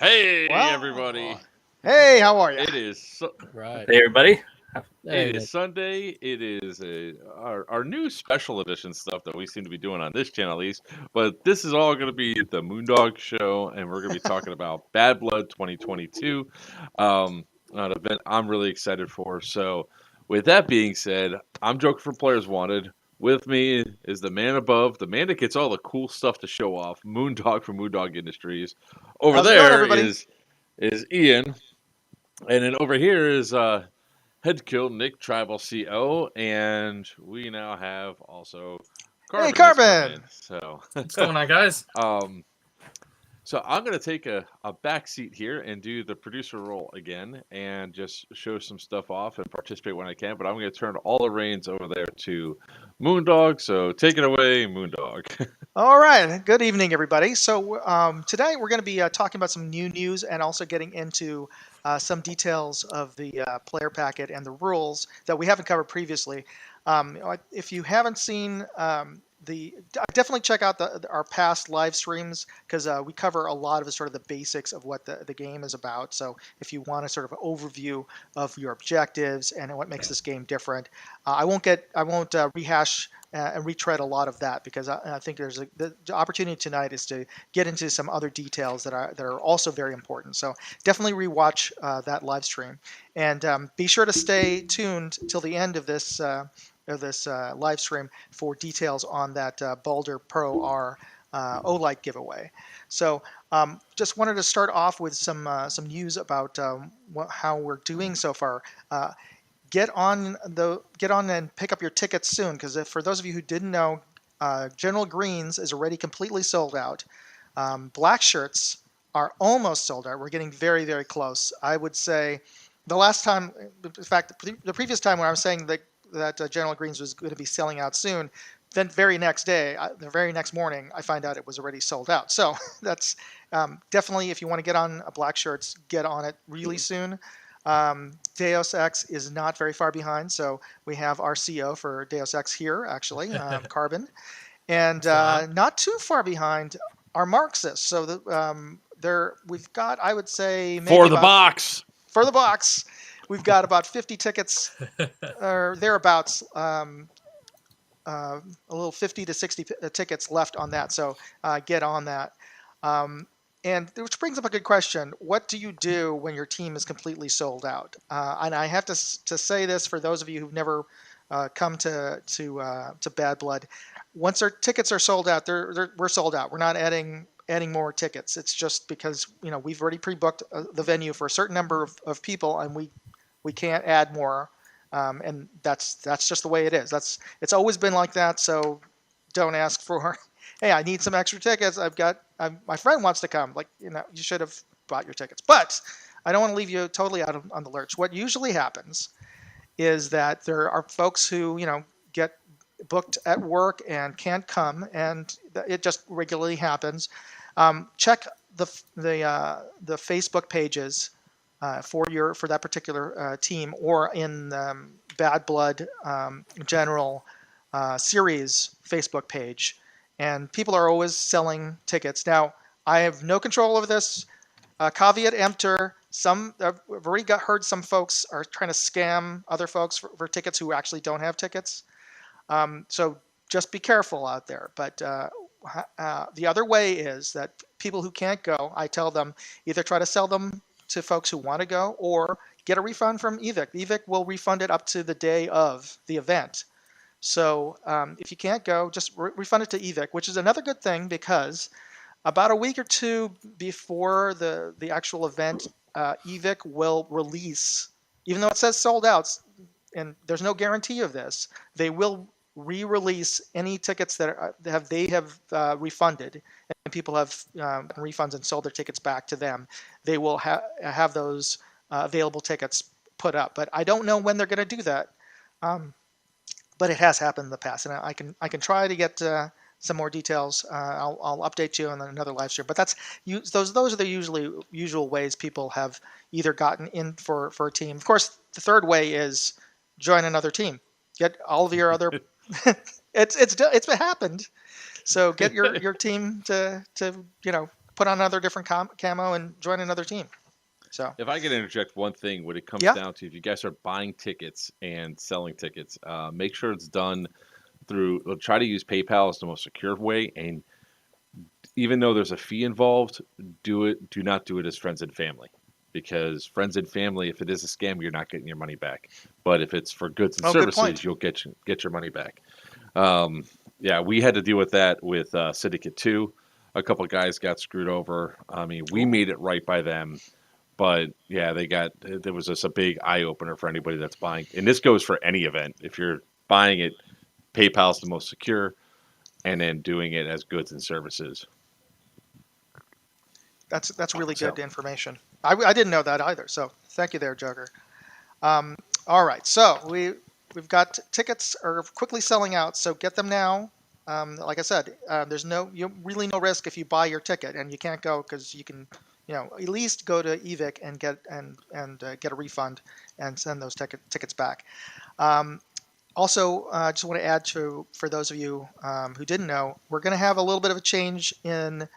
Hey, Well, everybody. hey, how are you? It is Right. Hey, everybody. it is Sunday. It is our new special edition stuff that we seem to be doing on this channel, at least. But this is all going to be the Moondog Show, and we're going to be talking about Bad Blood 2022, an event I'm really excited for. So, with that being said, I'm Joker from Players Wanted. With me is the man above, the man that gets all the cool stuff to show off, Moondog from Moondog Industries. Over How's it going, there everybody? is Ian, and then over here is Head Kill Nick, Tribal CO, and we now have also Hey, Carbon has come in. Carbon. So, What's going on, guys? um, so I'm going to take a back seat here and do the producer role again and just show some stuff off and participate when I can. But I'm going to turn all the reins over there to Moondog. So take it away, Moondog. All right. Good evening, everybody. So today we're going to be talking about some new news and also getting into some details of the player packet and the rules that we haven't covered previously. If you haven't seen definitely check out our past live streams because we cover a lot of the sort of the basics of what the game is about. So if you want a sort of overview of your objectives and what makes this game different, I won't rehash and retread a lot of that because I think the opportunity tonight is to get into some other details that are also very important. So definitely rewatch that live stream and be sure to stay tuned till the end of this live stream for details on that Baldur Pro R OLite giveaway. So just wanted to start off with some news about how we're doing so far. Get on and pick up your tickets soon because for those of you who didn't know, General Greens is already completely sold out. Black shirts are almost sold out. We're getting very, very close. I would say the last time, in fact, the previous time when I was saying that General Greens was going to be selling out soon, then the very next morning, I find out it was already sold out. So that's definitely, if you want to get on black shirts, get on it really soon. Deus Ex is not very far behind, so we have our CO for Deus Ex here, actually, Carbon, and not too far behind are Marxists. So we've got, I would say, maybe For the box. For the box, we've got about 50 tickets or thereabouts. A little 50 to 60 tickets left on that, so get on that. And which brings up a good question. What do you do when your team is completely sold out? And I have to say this for those of you who've never come to Bad Blood. Once our tickets are sold out, we're sold out. We're not adding more tickets. It's just because we've already pre-booked the venue for a certain number of people, and we can't add more. And that's just the way it is. It's always been like that. So don't ask for, hey, I need some extra tickets. My friend wants to come. You should have bought your tickets. But I don't want to leave you totally out on the lurch. What usually happens is that there are folks who get booked at work and can't come, and it just regularly happens. Check the Facebook pages for that particular team, or in Bad Blood General Series Facebook page. And people are always selling tickets. Now, I have no control over this. Caveat emptor. I've already heard some folks are trying to scam other folks for tickets who actually don't have tickets. So just be careful out there. But the other way is that people who can't go, I tell them either try to sell them to folks who want to go or get a refund from EVIC. EVIC will refund it up to the day of the event. So if you can't go, just refund it to EVIC, which is another good thing because about a week or two before the actual event, EVIC will release, even though it says sold out, and there's no guarantee of this, they will re-release any tickets that they have refunded, and people have refunds and sold their tickets back to them. They will have those available tickets put up, but I don't know when they're going to do that. But it has happened in the past, and I can try to get some more details. I'll update you on another live stream. But those are the usual ways people have either gotten in for a team. Of course, the third way is join another team. Get all of your other. It's happened. So get your team to put on another different camo and join another team. So If I could interject one thing, when it comes yeah, down to if you guys are buying tickets and selling tickets, make sure it's done through. Try to use PayPal as the most secure way, and even though there's a fee involved, do not do it as friends and family, because friends and family, if it is a scam, you're not getting your money back. But if it's for goods and oh, good services, point. you'll get your money back. Yeah, we had to deal with that with Syndicate 2. A couple of guys got screwed over. I mean, we Ooh. made it right by them, but yeah, there was just a big eye opener for anybody that's buying. And this goes for any event. If you're buying it, PayPal's the most secure, and then doing it as goods and services. That's really So good information. I didn't know that either. So thank you there, Joker. All right, so we've got tickets are quickly selling out, so get them now. Like I said, there's really no risk if you buy your ticket and you can't go, because you can, at least go to Evic and get a refund and send those tickets back. Also, I just want to add for those of you who didn't know, we're going to have a little bit of a change in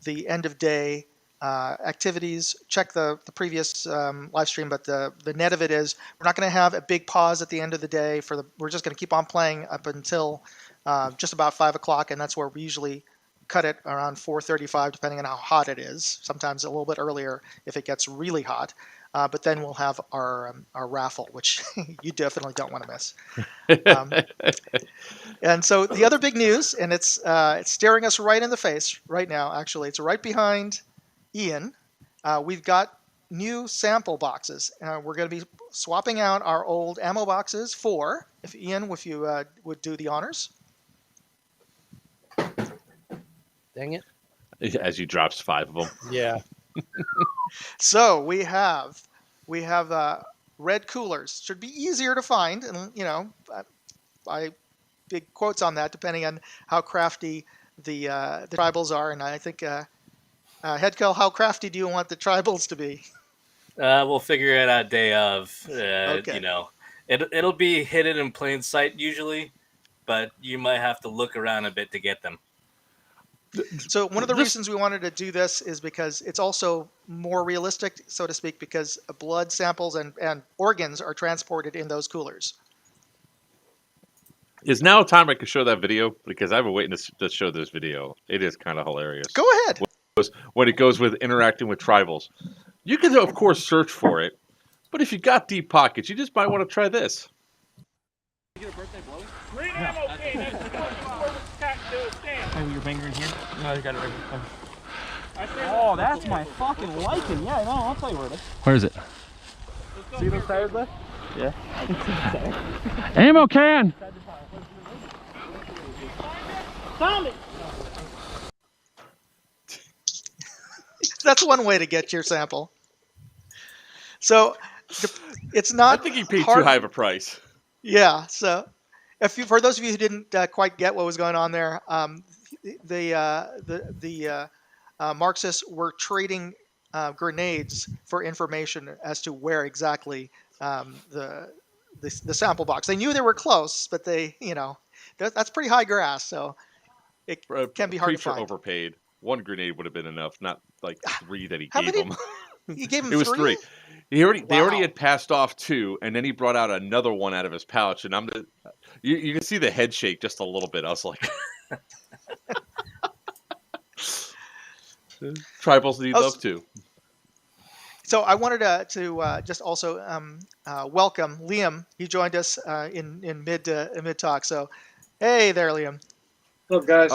the end of day activities. Check the previous live stream, but the net of it is we're not going to have a big pause at the end of the day. We're just going to keep on playing up until just about 5 o'clock, and that's where we usually cut it around 4:35, depending on how hot it is. Sometimes a little bit earlier if it gets really hot. But then we'll have our raffle, which you definitely don't want to miss. And so the other big news, and it's staring us right in the face right now. Actually, it's right behind Ian. We've got new sample boxes. We're going to be swapping out our old ammo boxes for, if Ian, if you would do the honors. Dang it. as you drops 5 of them. Yeah. So we have red coolers. Should be easier to find, and I big quotes on that, depending on how crafty the tribals are. And I think Headco, how crafty do you want the tribals to be? We'll figure it out day of. Okay. It'll be hidden in plain sight usually, but you might have to look around a bit to get them. So one of the reasons we wanted to do this is because it's also more realistic, so to speak, because blood samples and organs are transported in those coolers. Is now a time I can show that video? Because I've been waiting to show this video. It is kind of hilarious. Go ahead. When it goes with interacting with tribals. You can, of course, search for it. But if you got deep pockets, you just might want to try this. You get a birthday blowy? Green ammo can. That's oh, your finger in here? No, you got it right here. Oh, that's my fucking liking. Yeah, no, I'll tell you where it is. Where is it? See those tires left? Yeah. Ammo can! Tommy! That's one way to get your sample. So it's not. I think he paid hard. too high of a price. Yeah. So for those of you who didn't quite get what was going on there, the Marxists were trading grenades for information as to where exactly the sample box. They knew they were close, but that's pretty high grass, so it can be hard to find. Overpaid. One grenade would have been enough, not like 3 that he How gave many? him. You gave him It was 3? 3. They already Wow. had passed off 2, and then he brought out another one out of his pouch, and you can see the head shake just a little bit. I was like, tribals need love too. So I wanted to just also welcome Liam. He joined us in mid talk. So, hey there, Liam. Look, guys.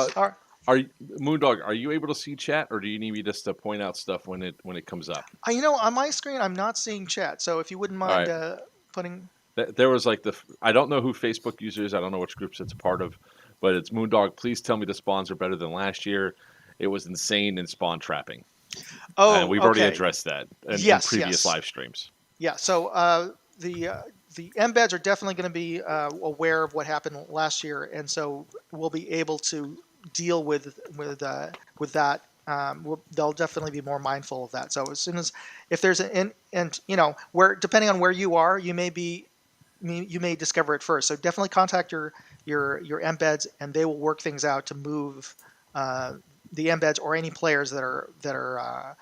Moondog, are you able to see chat, or do you need me just to point out stuff when it comes up? On my screen, I'm not seeing chat. So if you wouldn't mind putting. There was like I don't know who Facebook user is. I don't know which groups it's a part of, but it's Moondog. Please tell me the spawns are better than last year. It was insane in spawn trapping. Oh, and we've already addressed that in previous live streams. Yeah. So the embeds are definitely going to be aware of what happened last year, and so we'll be able to deal with that. They'll definitely be more mindful of that. So as soon as if there's where depending on where you are, you may discover it first. So definitely contact your embeds, and they will work things out to move the embeds or any players that are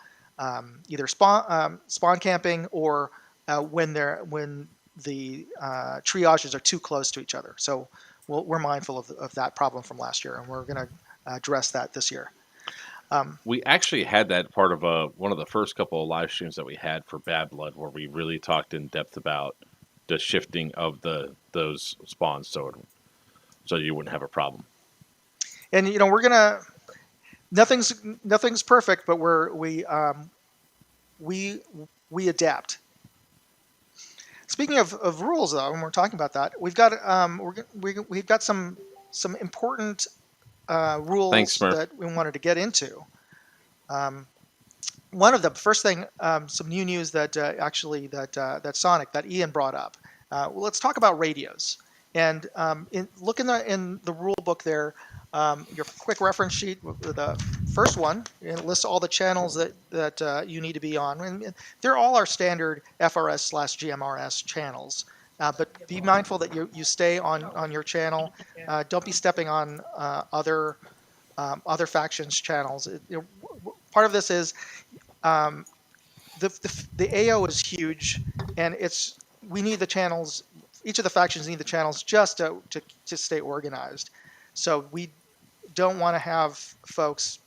either spawn camping or when the triages are too close to each other. So we're mindful of that problem from last year, and we're going to address that this year. We actually had that part of one of the first couple of live streams that we had for Bad Blood, where we really talked in depth about the shifting of those spawns, so you wouldn't have a problem. And we're gonna nothing's perfect, but we adapt. Speaking of rules, though, when we're talking about that, we've got we've got some important rules Thanks, Smurf. that we wanted to get into. One of the first thing, some new news that that Sonic, that Ian brought up. Well, let's talk about radios. And look in the rule book there, your quick reference sheet, the first one, it lists all the channels that you need to be on. And they're all our standard FRS/GMRS channels. But be mindful that you stay on your channel. Don't be stepping on other factions' channels. Part of this is the AO is huge, and we need the channels. Each of the factions need the channels just to stay organized. So we don't want to have folks,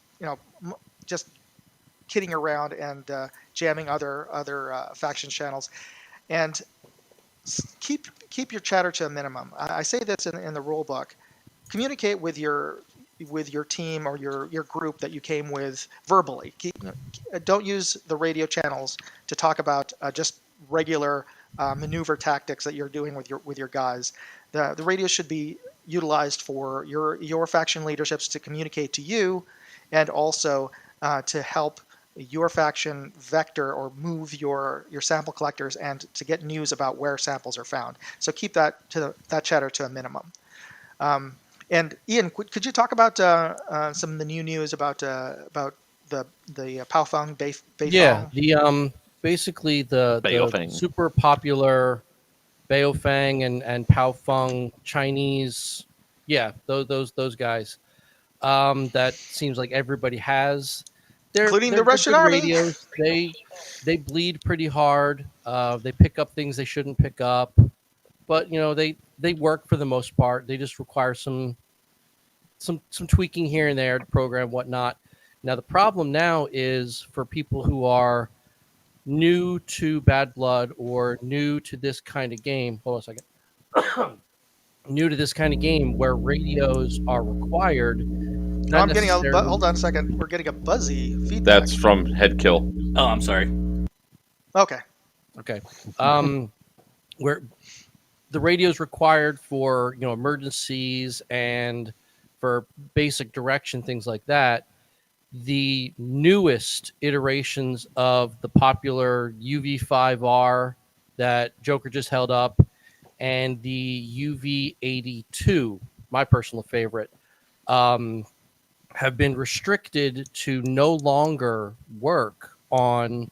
just kidding around and jamming other faction channels. And keep your chatter to a minimum. I say this in the rule book. Communicate with your team or your group that you came with verbally. Don't use the radio channels to talk about just regular maneuver tactics that you're doing with your guys. The radio should be utilized for your faction leaderships to communicate to you, and also to help your faction vector or move your sample collectors and to get news about where samples are found. So keep that chatter to a minimum. And Ian, could you talk about some of the new news about the Baofeng Beifeng? Yeah, basically the super popular Baofeng and Baofeng Chinese, those guys. That seems like everybody has. Including the Russian army. Radios. They bleed pretty hard. They pick up things they shouldn't pick up, but they work for the most part. They just require some tweaking here and there to program whatnot. Now the problem now is for people who are new to Bad Blood or new to this kind of game. Hold on a second. New to this kind of game where radios are required. I'm getting hold on a second. We're getting a buzzy feedback. That's from Headkill. Oh, I'm sorry. Okay. Where the radio is required for emergencies and for basic direction, things like that. The newest iterations of the popular UV5R that Joker just held up and the UV82, my personal favorite, have been restricted to no longer work on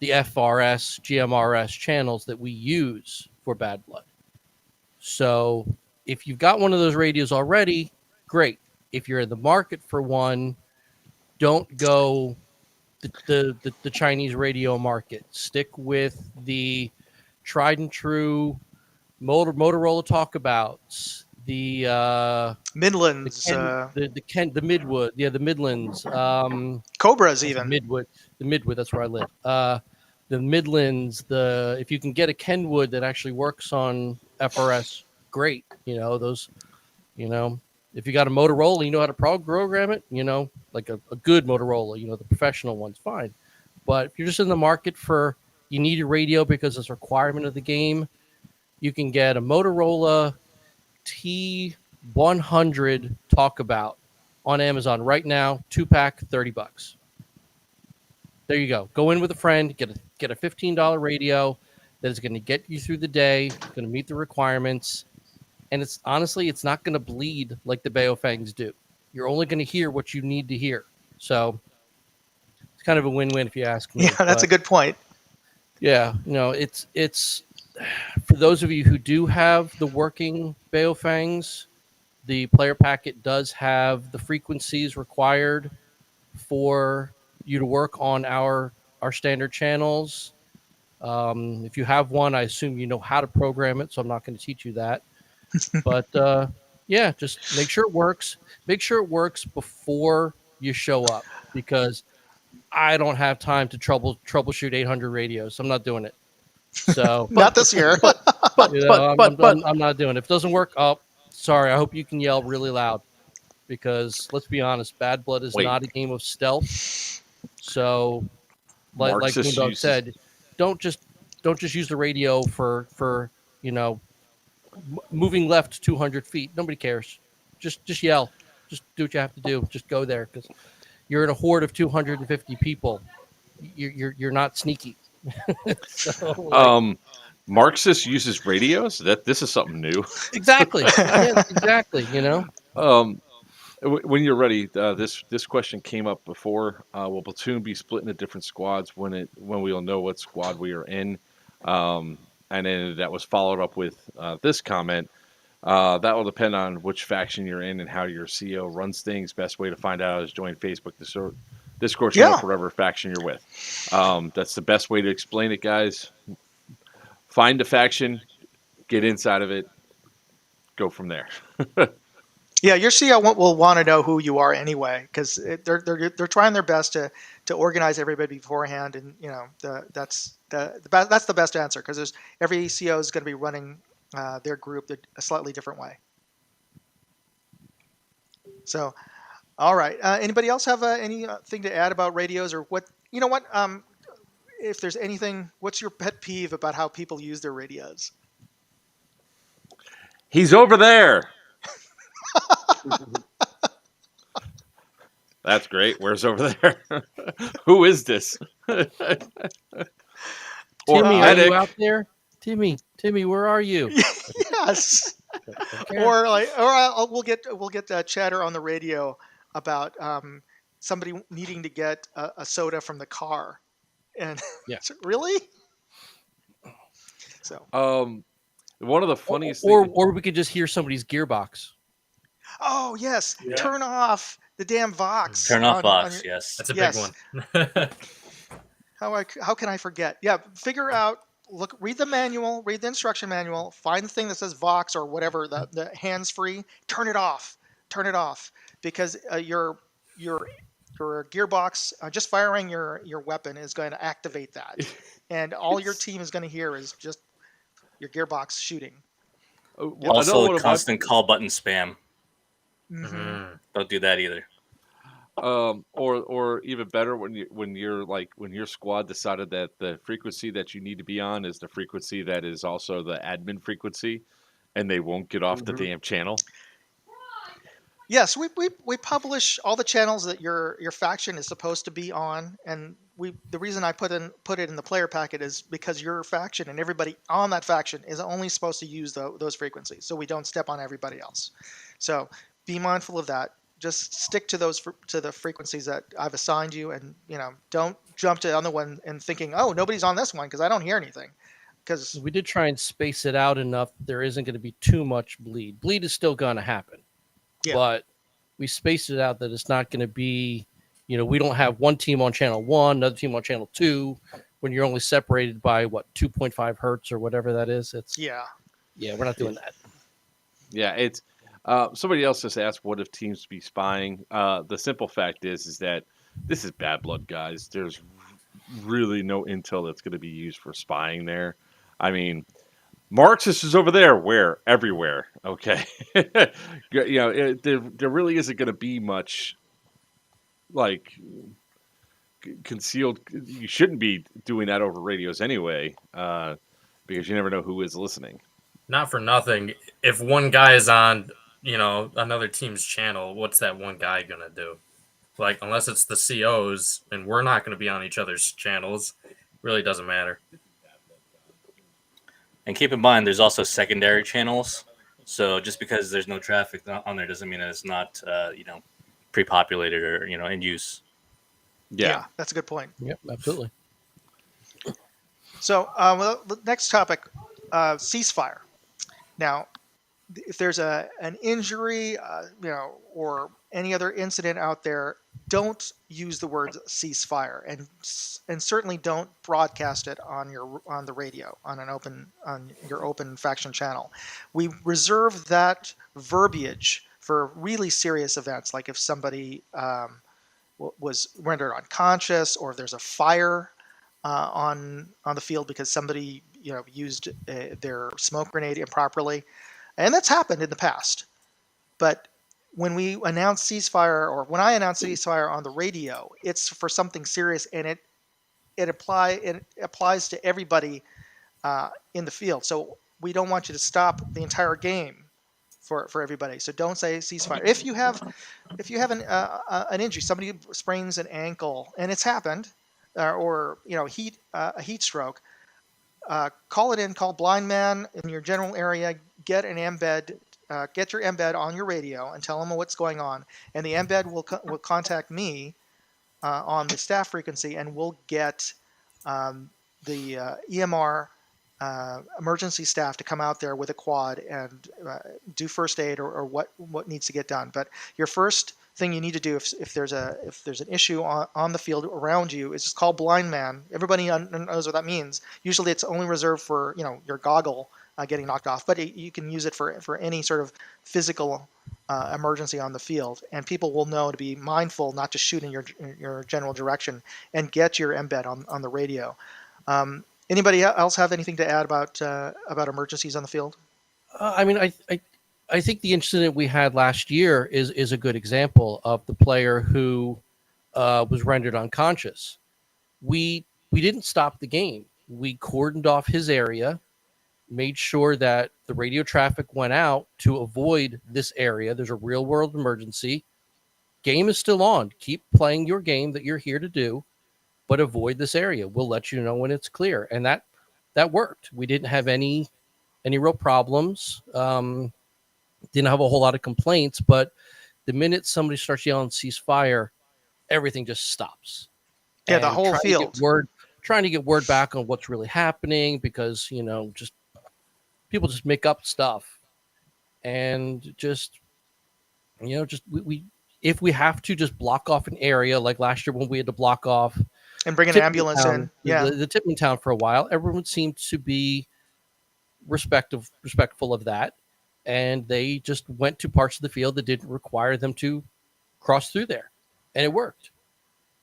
the FRS, GMRS channels that we use for Bad Blood. So if you've got one of those radios already, great. If you're in the market for one, don't go the Chinese radio market. Stick with the tried and true Motorola talkabouts, the Midlands, the Midwood, the Midlands, Cobras, even the Midwood. That's where I live. The Midlands. If you can get a Kenwood that actually works on FRS, great. Those. If you got a Motorola, you know how to program it. Like a good Motorola. The professional one's fine. But if you're just in the market you need a radio because it's a requirement of the game, you can get a Motorola T100 talkabout on Amazon right now, 2-pack, $30. There you go. Go in with a friend, get a $15 radio that is going to get you through the day, going to meet the requirements, and it's not going to bleed like the Baofengs do. You're only going to hear what you need to hear. So it's kind of a win-win if you ask me. Yeah, that's a good point. Yeah, it's for those of you who do have the working Baofengs, the player packet does have the frequencies required for you to work on our standard channels. If you have one, I assume you know how to program it, so I'm not going to teach you that. But yeah, just make sure it works. Make sure it works before you show up, because I don't have time to troubleshoot 800 radios. I'm not doing it. So, Not this year. I'm not doing it. If it doesn't work, oh, sorry. I hope you can yell really loud, because let's be honest, Bad Blood is Wait. not a game of stealth. So, like Marxist Moondog uses- said, don't just use the radio for moving left 200 feet. Nobody cares. Just yell. Just do what you have to do. Just go there, because you're in a horde of 250 people. You're not sneaky. So, Marxist uses radios. This is something new. exactly. Yes, exactly. When you're ready, this question came up before. Will platoon be split into different squads when we'll know what squad we are in? And then that was followed up with this comment. That will depend on which faction you're in and how your CO runs things. Best way to find out is join Facebook Discord channel for whatever faction you're with. That's the best way to explain it, guys. Find a faction, get inside of it, go from there. Yeah, your CO will want to know who you are anyway, because they're trying their best to organize everybody beforehand, and that's the best answer, because every CO is going to be running their group a slightly different way. So, all right. Anybody else have anything to add about radios, or what? You know what? If there's anything, what's your pet peeve about how people use their radios? He's over there. That's great. Where's over there? Who is this? Timmy, are you out there? Timmy, where are you? Yes. Okay. Or we'll get chatter on the radio about somebody needing to get a soda from the car, and Yeah. Really? So. One of the funniest or things. or we could just hear somebody's gearbox. Oh yes, Yeah. Turn off the damn Vox. Turn off on Vox, your- yes. That's a Yes. big one. How can I forget? Yeah, figure out. Read the manual, read the instruction manual, find the thing that says Vox or whatever, the hands-free. Turn it off, because your gearbox, just firing your weapon is going to activate that, and all your team is going to hear is just your gearbox shooting. Also, constant call button spam. Mm-hmm. Don't do that either. Or even better, when your squad decided that the frequency that you need to be on is the frequency that is also the admin frequency, and they won't get off the damn channel. Yes, we publish all the channels that your faction is supposed to be on, and the reason I put it in the player packet is because your faction and everybody on that faction is only supposed to use those frequencies, so we don't step on everybody else. So be mindful of that. Just stick to the frequencies that I've assigned you, and don't jump to the other one and thinking, oh, nobody's on this one because I don't hear anything. Because we did try and space it out enough. There isn't going to be too much bleed. Bleed is still going to happen. Yeah. But we spaced it out that it's not going to be, we don't have one team on channel 1, another team on channel 2, when you're only separated by 2.5 hertz or whatever that is. yeah, we're not doing that. Yeah, it's somebody else just asked, what if teams be spying? The simple fact is that this is Bad Blood, guys. There's really no intel that's going to be used for spying there. I mean, Marxist is over there. Where? Everywhere. Okay. There really isn't going to be much concealed. You shouldn't be doing that over radios anyway, because you never know who is listening. Not for nothing. If one guy is on, another team's channel, what's that one guy gonna do? Unless it's the COs, and we're not going to be on each other's channels, really doesn't matter. And keep in mind, there's also secondary channels. So just because there's no traffic on there doesn't mean that it's not, pre-populated or, in use. Yeah, that's a good point. Yep, absolutely. So the next topic, ceasefire. Now, if there's an injury, or any other incident out there, don't use the word ceasefire, and certainly don't broadcast it on the radio on your open faction channel. We reserve that verbiage for really serious events, like if somebody was rendered unconscious, or if there's a fire on the field because somebody used their smoke grenade improperly, and that's happened in the past. But when we announce ceasefire, or when I announce ceasefire on the radio, it's for something serious, and it applies to everybody in the field. So we don't want you to stop the entire game for everybody. So don't say ceasefire. If you have an injury, somebody sprains an ankle, and it's happened, or a heat stroke, call it in. Call blind man in your general area. Get an embed. Get your embed on your radio and tell them what's going on, and the embed will contact me on the staff frequency, and we'll get the EMR emergency staff to come out there with a quad and do first aid or what needs to get done. But your first thing you need to do if there's an issue on the field around you is just call blind man. Everybody knows what that means. Usually it's only reserved for your goggle getting knocked off, but you can use it for any sort of physical emergency on the field, and people will know to be mindful not to shoot in your general direction, and get your embed on the radio. Anybody else have anything to add about emergencies on the field? I think the incident we had last year is a good example of the player who was rendered unconscious. We didn't stop the game. We cordoned off his area, made sure that the radio traffic went out to avoid this area. There's a real world emergency. Game is still on. Keep playing your game that you're here to do, but avoid this area. We'll let you know when it's clear. And that worked. We didn't have any real problems. Didn't have a whole lot of complaints, but the minute somebody starts yelling ceasefire, everything just stops. Yeah, and the whole field. Trying to get word back on what's really happening, because just people just make up stuff, and we if we have to just block off an area, like last year when we had to block off and bring an ambulance in. Yeah, the Tipping Town for a while, everyone seemed to be respectful of that, and they just went to parts of the field that didn't require them to cross through there, and it worked.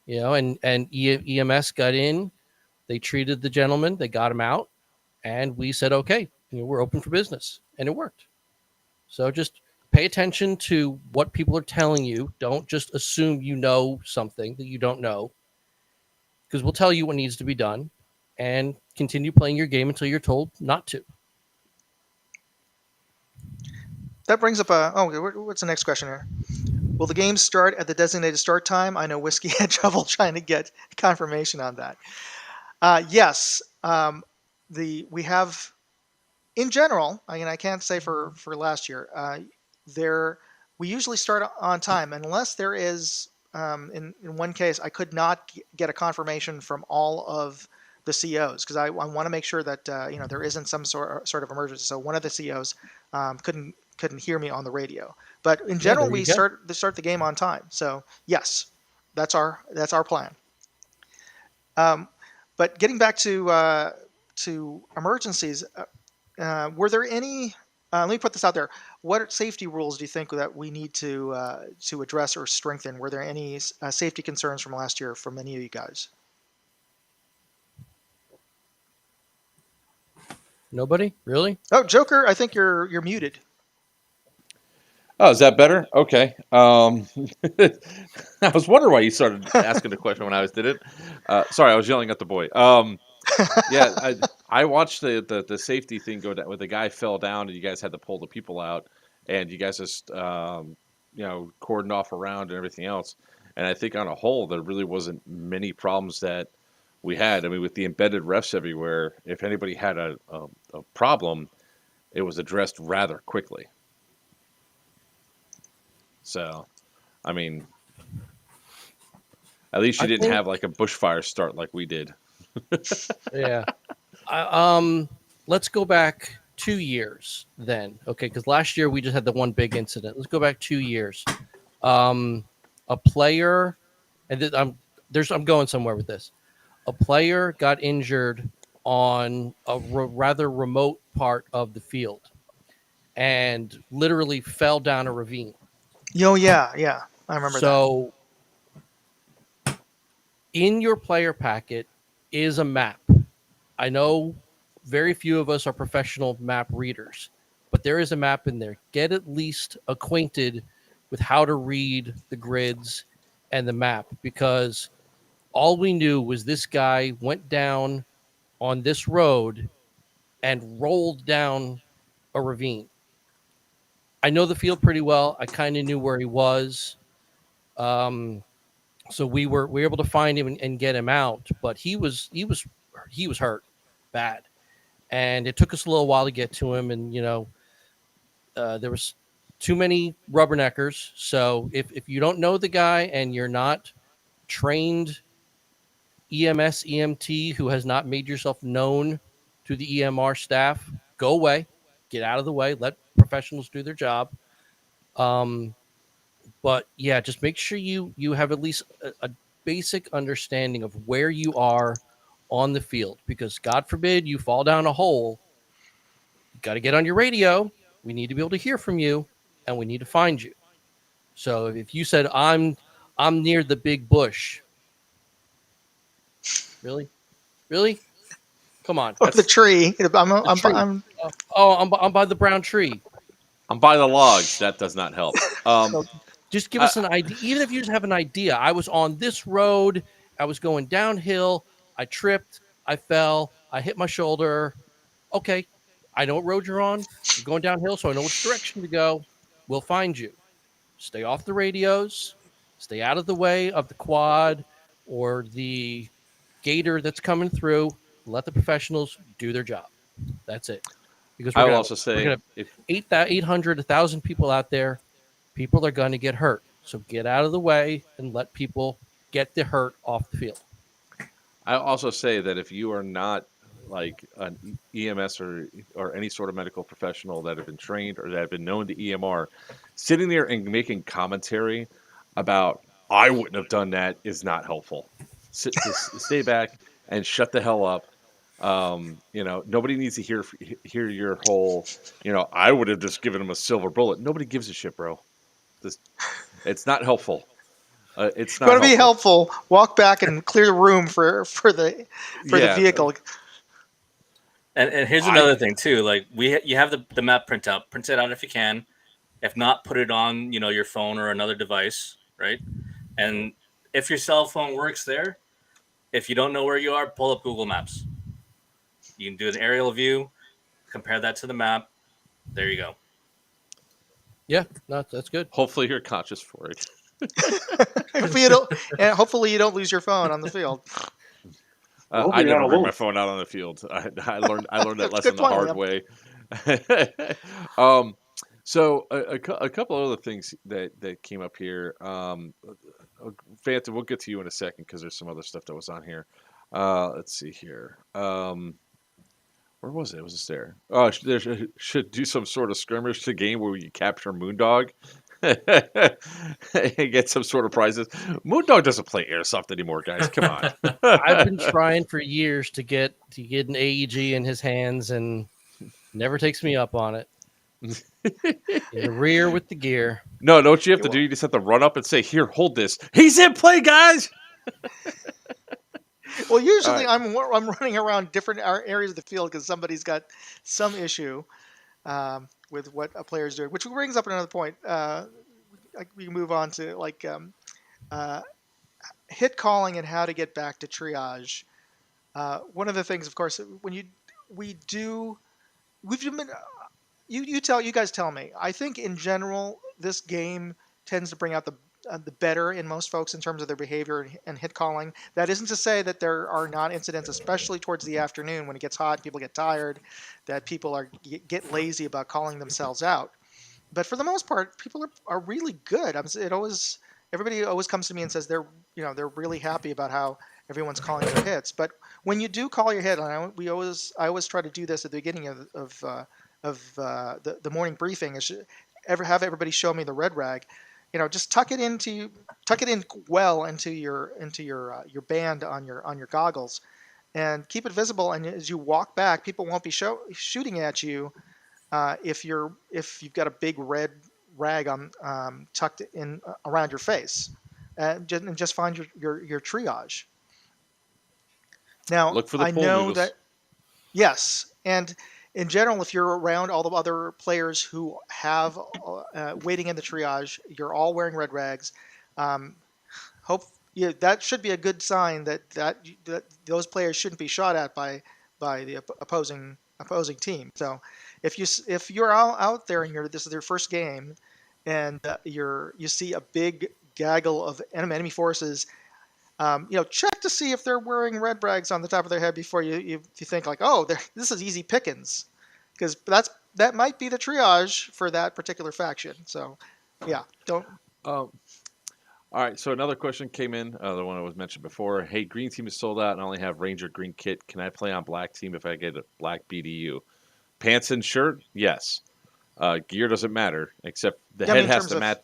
And EMS got in, they treated the gentleman, they got him out, and we said, okay, we're open for business, and it worked. So just pay attention to what people are telling you. Don't just assume you know something that you don't know, because we'll tell you what needs to be done, and continue playing your game until you're told not to. That brings up what's the next question here? Will the game start at the designated start time? I know Whiskey had trouble trying to get confirmation on that. Yes, we have, in general. I can't say for last year. We usually start on time, unless there is. In one case, I could not get a confirmation from all of the COs, because I want to make sure that there isn't some sort of emergency. So one of the COs couldn't hear me on the radio. But in general, we start the game on time. So yes, that's our plan. But getting back to emergencies, were there any? Let me put this out there. What safety rules do you think that we need to address or strengthen? Were there any safety concerns from last year from any of you guys? Nobody? Really? Oh, Joker, I think you're muted. Oh, is that better? Okay. I was wondering why you started asking the question when I did it. Sorry, I was yelling at the boy. Yeah, I watched the safety thing go down, where the guy fell down and you guys had to pull the people out, and you guys just cordoned off around and everything else. And I think on a whole, there really wasn't many problems that we had. I mean, with the embedded refs everywhere, if anybody had a problem, it was addressed rather quickly. So, I mean, at least you didn't have like a bushfire start like we did. Yeah. Let's go back 2 years then. Okay, because last year we just had the one big incident. Let's go back 2 years. A player and I'm going somewhere with this. A player got injured on a rather remote part of the field and literally fell down a ravine. Oh yeah, I remember that. So in your player packet is a map. I know very few of us are professional map readers, but there is a map in there. Get at least acquainted with how to read the grids and the map, because all we knew was this guy went down on this road and rolled down a ravine. I know the field pretty well. I kind of knew where he was. Um, so we were able to find him and get him out, but he was hurt bad, and it took us a little while to get to him. And there was too many rubberneckers. So if you don't know the guy and you're not trained EMS EMT who has not made yourself known to the EMR staff, go away, get out of the way, let professionals do their job. But yeah, just make sure you have at least a basic understanding of where you are on the field, because God forbid you fall down a hole. You got to get on your radio. We need to be able to hear from you, and we need to find you. So if you said I'm near the big bush, really, come on, Or the tree. tree. Oh, I'm by the brown tree. I'm by the logs. That does not help. So just give us an idea. Even if you just have an idea, I was on this road. I was going downhill. I tripped. I fell. I hit my shoulder. Okay, I know what road you're on. You're going downhill, so I know which direction to go. We'll find you. Stay off the radios. Stay out of the way of the quad or the gator that's coming through. Let the professionals do their job. That's it. Because I will also say, we're gonna 800, 1,000 people out there. People are going to get hurt. So get out of the way and let people get the hurt off the field. I also say that if you are not like an EMS or any sort of medical professional that have been trained or that have been known to EMR, sitting there and making commentary about I wouldn't have done that is not helpful. Just stay back and shut the hell up. Nobody needs to hear your whole. I would have just given him a silver bullet. Nobody gives a shit, bro. It's not helpful. It's not. Want to be helpful? Walk back and clear the room for the vehicle. And here's another thing too. Like you have the map printout. Print it out if you can. If not, put it on your phone or another device, right? And if your cell phone works there, if you don't know where you are, pull up Google Maps. You can do an aerial view, compare that to the map. There you go. Yeah, no, that's good. Hopefully you're conscious for it. Hopefully you don't lose your phone on the field. I never bring my phone out on the field. I learned that lesson the hard way. So a couple other things that came up here. Phantom, we'll get to you in a second because there's some other stuff that was on here. Let's see here. Where was it? Was it there? Oh, there should do some sort of skirmish to game where you capture Moondog and get some sort of prizes. Moondog doesn't play airsoft anymore, guys. Come on. I've been trying for years to get an AEG in his hands, and never takes me up on it. In the rear with the gear. No, what you have to do, you just have to run up and say, "Here, hold this. He's in play, guys." Well, usually I'm running around different areas of the field because somebody's got some issue with what a player's doing, which brings up another point. We can move on to hit calling and how to get back to triage. One of the things, of course, when you guys tell me. I think in general this game tends to bring out the better in most folks in terms of their behavior and hit calling. That isn't to say that there are not incidents, especially towards the afternoon when it gets hot, people get tired, that people get lazy about calling themselves out. But for the most part, people are really good. Everybody always comes to me and says they're really happy about how everyone's calling their hits. But when you do call your hit, and I always try to do this at the beginning of the morning briefing, is have everybody show me the red rag. just tuck it in well into your band on your goggles, and keep it visible. And as you walk back, people won't be shooting at you if you've got a big red rag on tucked in around your face, and just find your triage. Now, Look for the I pool know noodles. that, yes, and in general, if you're around all the other players who have waiting in the triage, you're all wearing red rags. Um, that should be a good sign that those players shouldn't be shot at by the opposing team. So if you're out there and this is your first game, and you see a big gaggle of enemy forces, check to see if they're wearing red rags on the top of their head before you think like, oh, this is easy pickings, because that might be the triage for that particular faction. So, yeah, don't. All right, so another question came in, the one I was mentioned before. Hey, green team is sold out and I only have Ranger green kit. Can I play on black team if I get a black BDU? Pants and shirt? Yes. Gear doesn't matter, except the head has to match.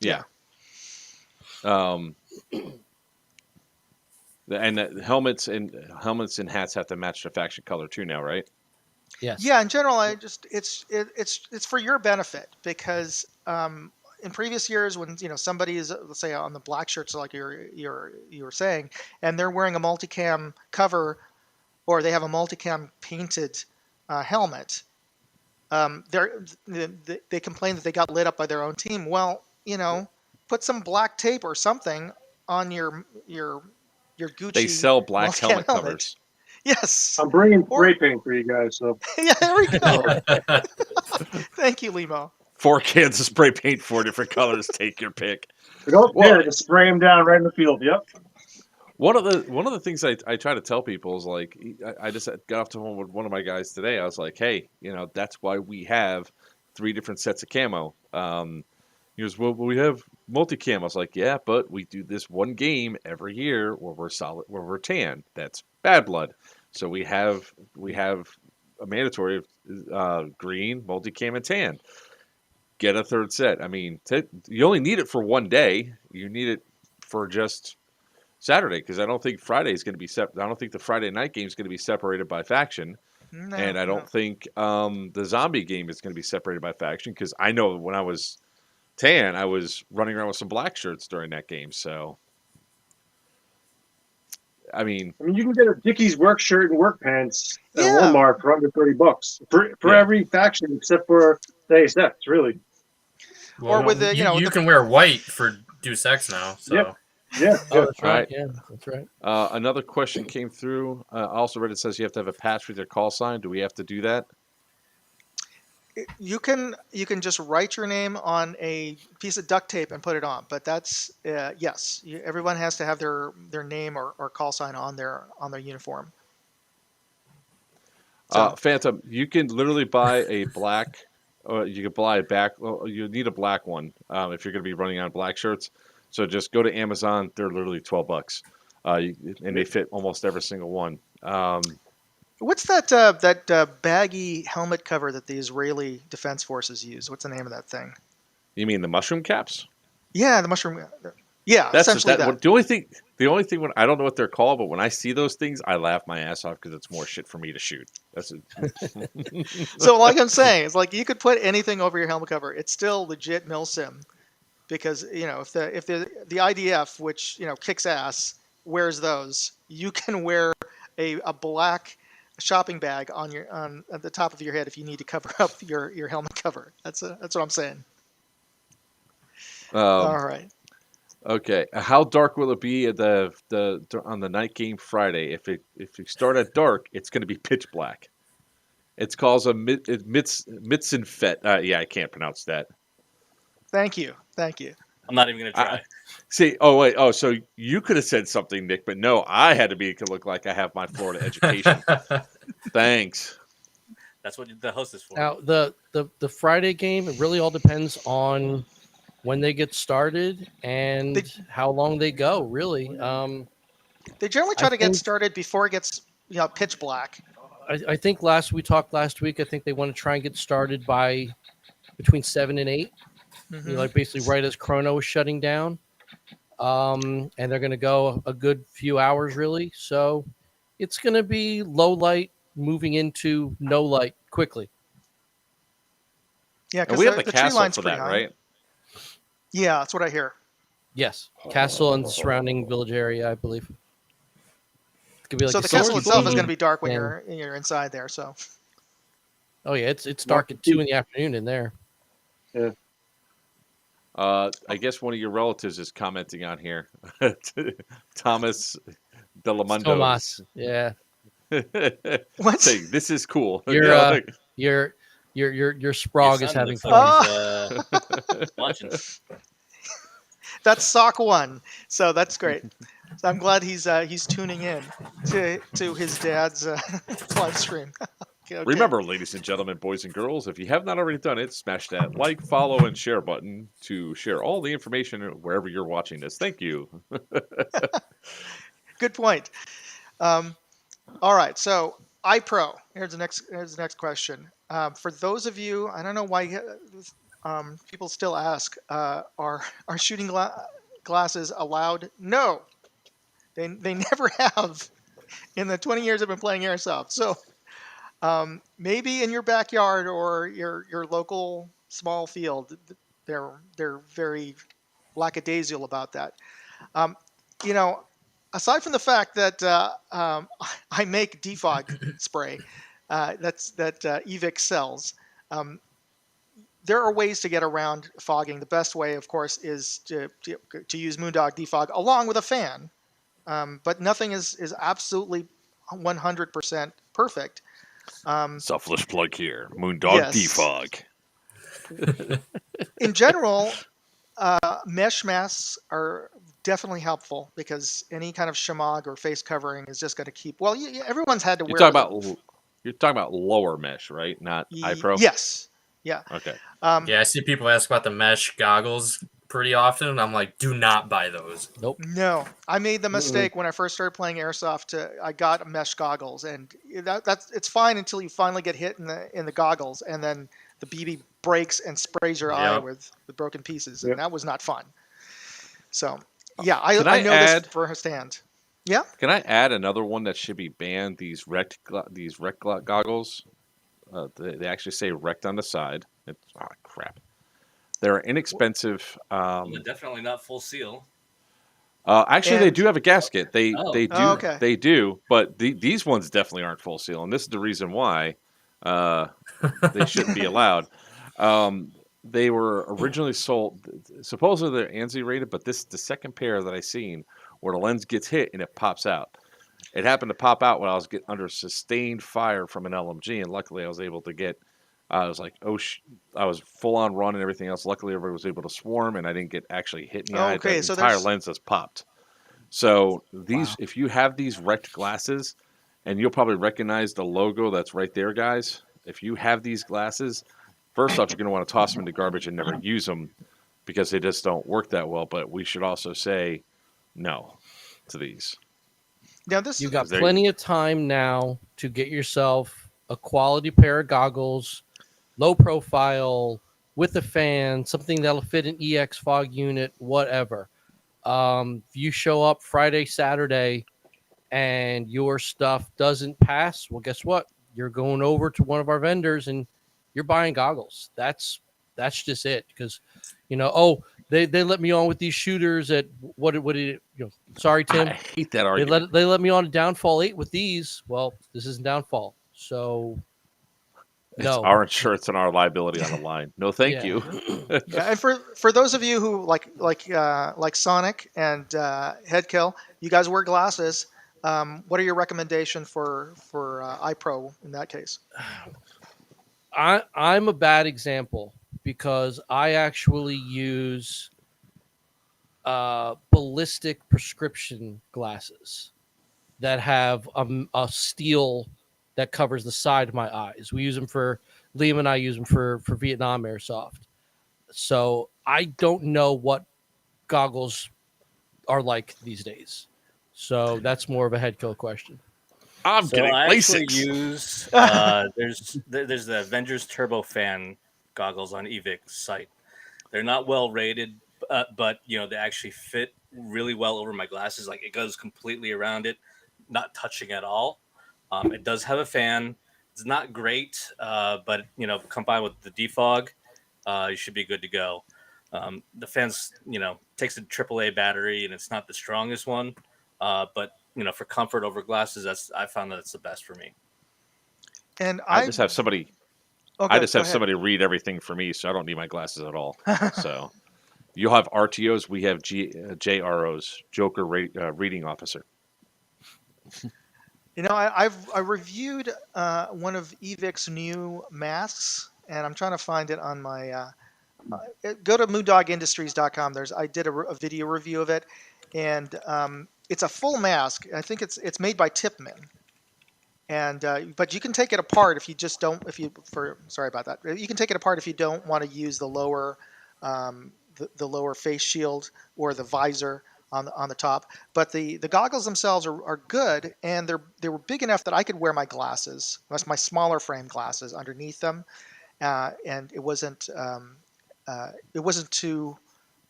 Yeah. And the helmets and hats have to match the faction color too now, right? Yes. Yeah, in general, it's for your benefit, because in previous years when somebody is, let's say, on the black shirts like you were saying, and they're wearing a multicam cover, or they have a multicam painted helmet, they complain that they got lit up by their own team. Well, put some black tape or something on your Gucci. They sell black helmet helmet covers. Yes. I'm bringing spray paint for you guys. So yeah, there we go. Thank you, Limo. 4 cans of spray paint, 4 different colors. Take your pick. we don't care. Just spray them down right in the field. Yep. One of the things I try to tell people is, like, I just got off the phone with one of my guys today. I was like, hey, that's why we have 3 different sets of camo. He goes, well, we have multi-cam. I was like, yeah, but we do this one game every year where we're tan. That's Bad Blood. So we have a mandatory green, multi-cam, and tan. Get a 3rd set. I mean, you only need it for one day. You need it for just Saturday, because I don't think Friday is going to be I don't think the Friday night game is going to be separated by faction. No, And I don't think the zombie game is going to be separated by faction, because I know when I was tan, I was running around with some black shirts during that game. So, I mean, you can get a Dickies work shirt and work pants at Yeah. Walmart for under $30 for every faction except for the ASX, really. Well, Or with the, you can wear white for Deuce X now. So Yep. Yeah. Oh, that's right. Right. Yeah, that's right. another question came through. I also read it says you have to have a patch with your call sign. Do we have to do that? You can just write your name on a piece of duct tape and put it on, but that's yes. Everyone has to have their name or call sign on their uniform. So, Phantom, you can literally buy a black, or you can buy a back. Well, you need a black one if you're going to be running on black shirts. So just go to Amazon. They're literally $12, and they fit almost every single one. what's that baggy helmet cover that the Israeli Defense Forces use? What's the name of that thing? You mean the mushroom caps? Yeah, the mushroom. Yeah, That's essentially that. The only thing when I don't know what they're called, but when I see those things, I laugh my ass off because it's more shit for me to shoot. So, like I'm saying, it's like you could put anything over your helmet cover. It's still legit milsim, because if the IDF, which kicks ass, wears those, you can wear a black shopping bag on at the top of your head if you need to cover up your helmet cover. That's what I'm saying. All right. Okay, how dark will it be at on the night game Friday? If you start at dark, it's going to be pitch black. It's called a Mitzenfett. Yeah, I can't pronounce that. Thank you. I'm not even going to try. See, oh wait, so you could have said something, Nick, but no, I had to look like I have my Florida education. Thanks. That's what the host is for. Now the Friday game, it really all depends on when they get started and how long they go. Really, They generally try to get think- started before it gets pitch black. I think we talked last week. I think they want to try and get started by between 7 and 8. You know, like basically right as Chrono is shutting down. And they're going to go a good few hours, really. So it's going to be low light moving into no light quickly. Yeah, And because we have the the tree castle line's for pretty that, high. right? Yeah, that's what I hear. Yes, castle and surrounding village area, I believe. It's gonna be like So a the castle itself is going to CCTV be dark when thing. you're inside there. So Oh yeah, it's dark at 2 in the afternoon in there. Yeah. I guess one of your relatives is commenting on here. Thomas It's Delamundo. Tomas, yeah. What? Saying this is cool. Your Yeah, like- your Your Sprog is son having looks fun. like he's, watching. That's Sock One. So that's great. So I'm glad he's tuning in to his dad's live stream. Okay. Remember, ladies and gentlemen, boys and girls, if you have not already done it, smash that like, follow, and share button to share all the information wherever you're watching this. Thank you. Good point. All right, so iPro. Here's the next question. For those of you, I don't know why people still ask, are shooting glasses allowed? No, they never have in the 20 years I've been playing airsoft. So maybe in your backyard or your local small field, they're very lackadaisical about that. You know, aside from the fact that I make defog spray that Evic sells, there are ways to get around fogging. The best way, of course, is to use Moondog defog along with a fan. But nothing is absolutely 100% perfect. Selfless plug here. Moondog Yes. defog. In general, mesh masks are definitely helpful because any kind of shamog or face covering is just going to keep. Well, everyone's had to You're wear. talking about lower mesh, right? Not iPro. Yes. Yeah. Okay. Yeah, I see people ask about the mesh goggles pretty often, and I'm like, do not buy those. Nope. No, I made the mistake when I first started playing airsoft. I got mesh goggles, and it's fine until you finally get hit in the goggles, and then the BB breaks and sprays your eye with broken pieces, and that was not fun. So, yeah, I know this firsthand. Yeah. Can I add another one that should be banned? These rect goggles. They actually say rect on the side. It's crap. They're inexpensive. They're definitely not full seal. Actually, they do have a gasket. They do. Okay. They do. But these ones definitely aren't full seal, and this is the reason why they shouldn't be allowed. They were originally sold. Supposedly they're ANSI rated, but this is the second pair that I seen where the lens gets hit and it pops out. It happened to pop out when I was getting under sustained fire from an LMG, and luckily I was able to get. I was like, I was full on run and everything else. Luckily, everybody was able to swarm, and I didn't get actually hit in the eye. Okay, the so entire lens has popped. So these, if you have these wrecked glasses, and you'll probably recognize the logo that's right there, guys. If you have these glasses, first off, you're going to want to toss them in the garbage and never use them because they just don't work that well. But we should also say no to these. Now You've got plenty of time now to get yourself a quality pair of goggles, low profile, with a fan, something that'll fit an EX fog unit, whatever. If you show up Friday, Saturday, and your stuff doesn't pass, well, guess what? You're going over to one of our vendors and you're buying goggles. That's just it. Because, they let me on with these shooters at what did sorry, Tim. I hate that argument. They let me on a Downfall 8 with these. Well, this isn't Downfall. So it's no. our insurance and our liability on the line. No, thank you. Yeah, and for those of you who like Sonic and Headkill, you guys wear glasses. What are your recommendations for iPro in that case? I'm a bad example because I actually use ballistic prescription glasses that have a steel that covers the side of my eyes. We use them Liam and I use them for Vietnam airsoft. So I don't know what goggles are like these days. So that's more of a head kill question. I'm getting I LASIK. actually use there's the Avengers Turbo Fan goggles on Evic's site. They're not well rated, but they actually fit really well over my glasses. Like, it goes completely around it, not touching at all. It does have a fan. It's not great, but combined with the defog, you should be good to go. The fan's takes a AAA battery, and it's not the strongest one, but for comfort over glasses, I found that it's the best for me. And I just have somebody. Oh, I just go have ahead. somebody read everything for me, so I don't need my glasses at all. So you'll have RTOs. We have JROs, Joker Reading Officer. I reviewed one of Evic's new masks, and I'm trying to find it on my. Go to moondogindustries.com. I did a video review of it, and it's a full mask. I think it's made by Tipman, and but you can take it apart if you just don't. Sorry about that. You can take it apart if you don't want to use the lower the lower face shield or the visor on the top. But the goggles themselves are good, and they were big enough that I could wear my glasses. That's my smaller frame glasses underneath them, and it wasn't too.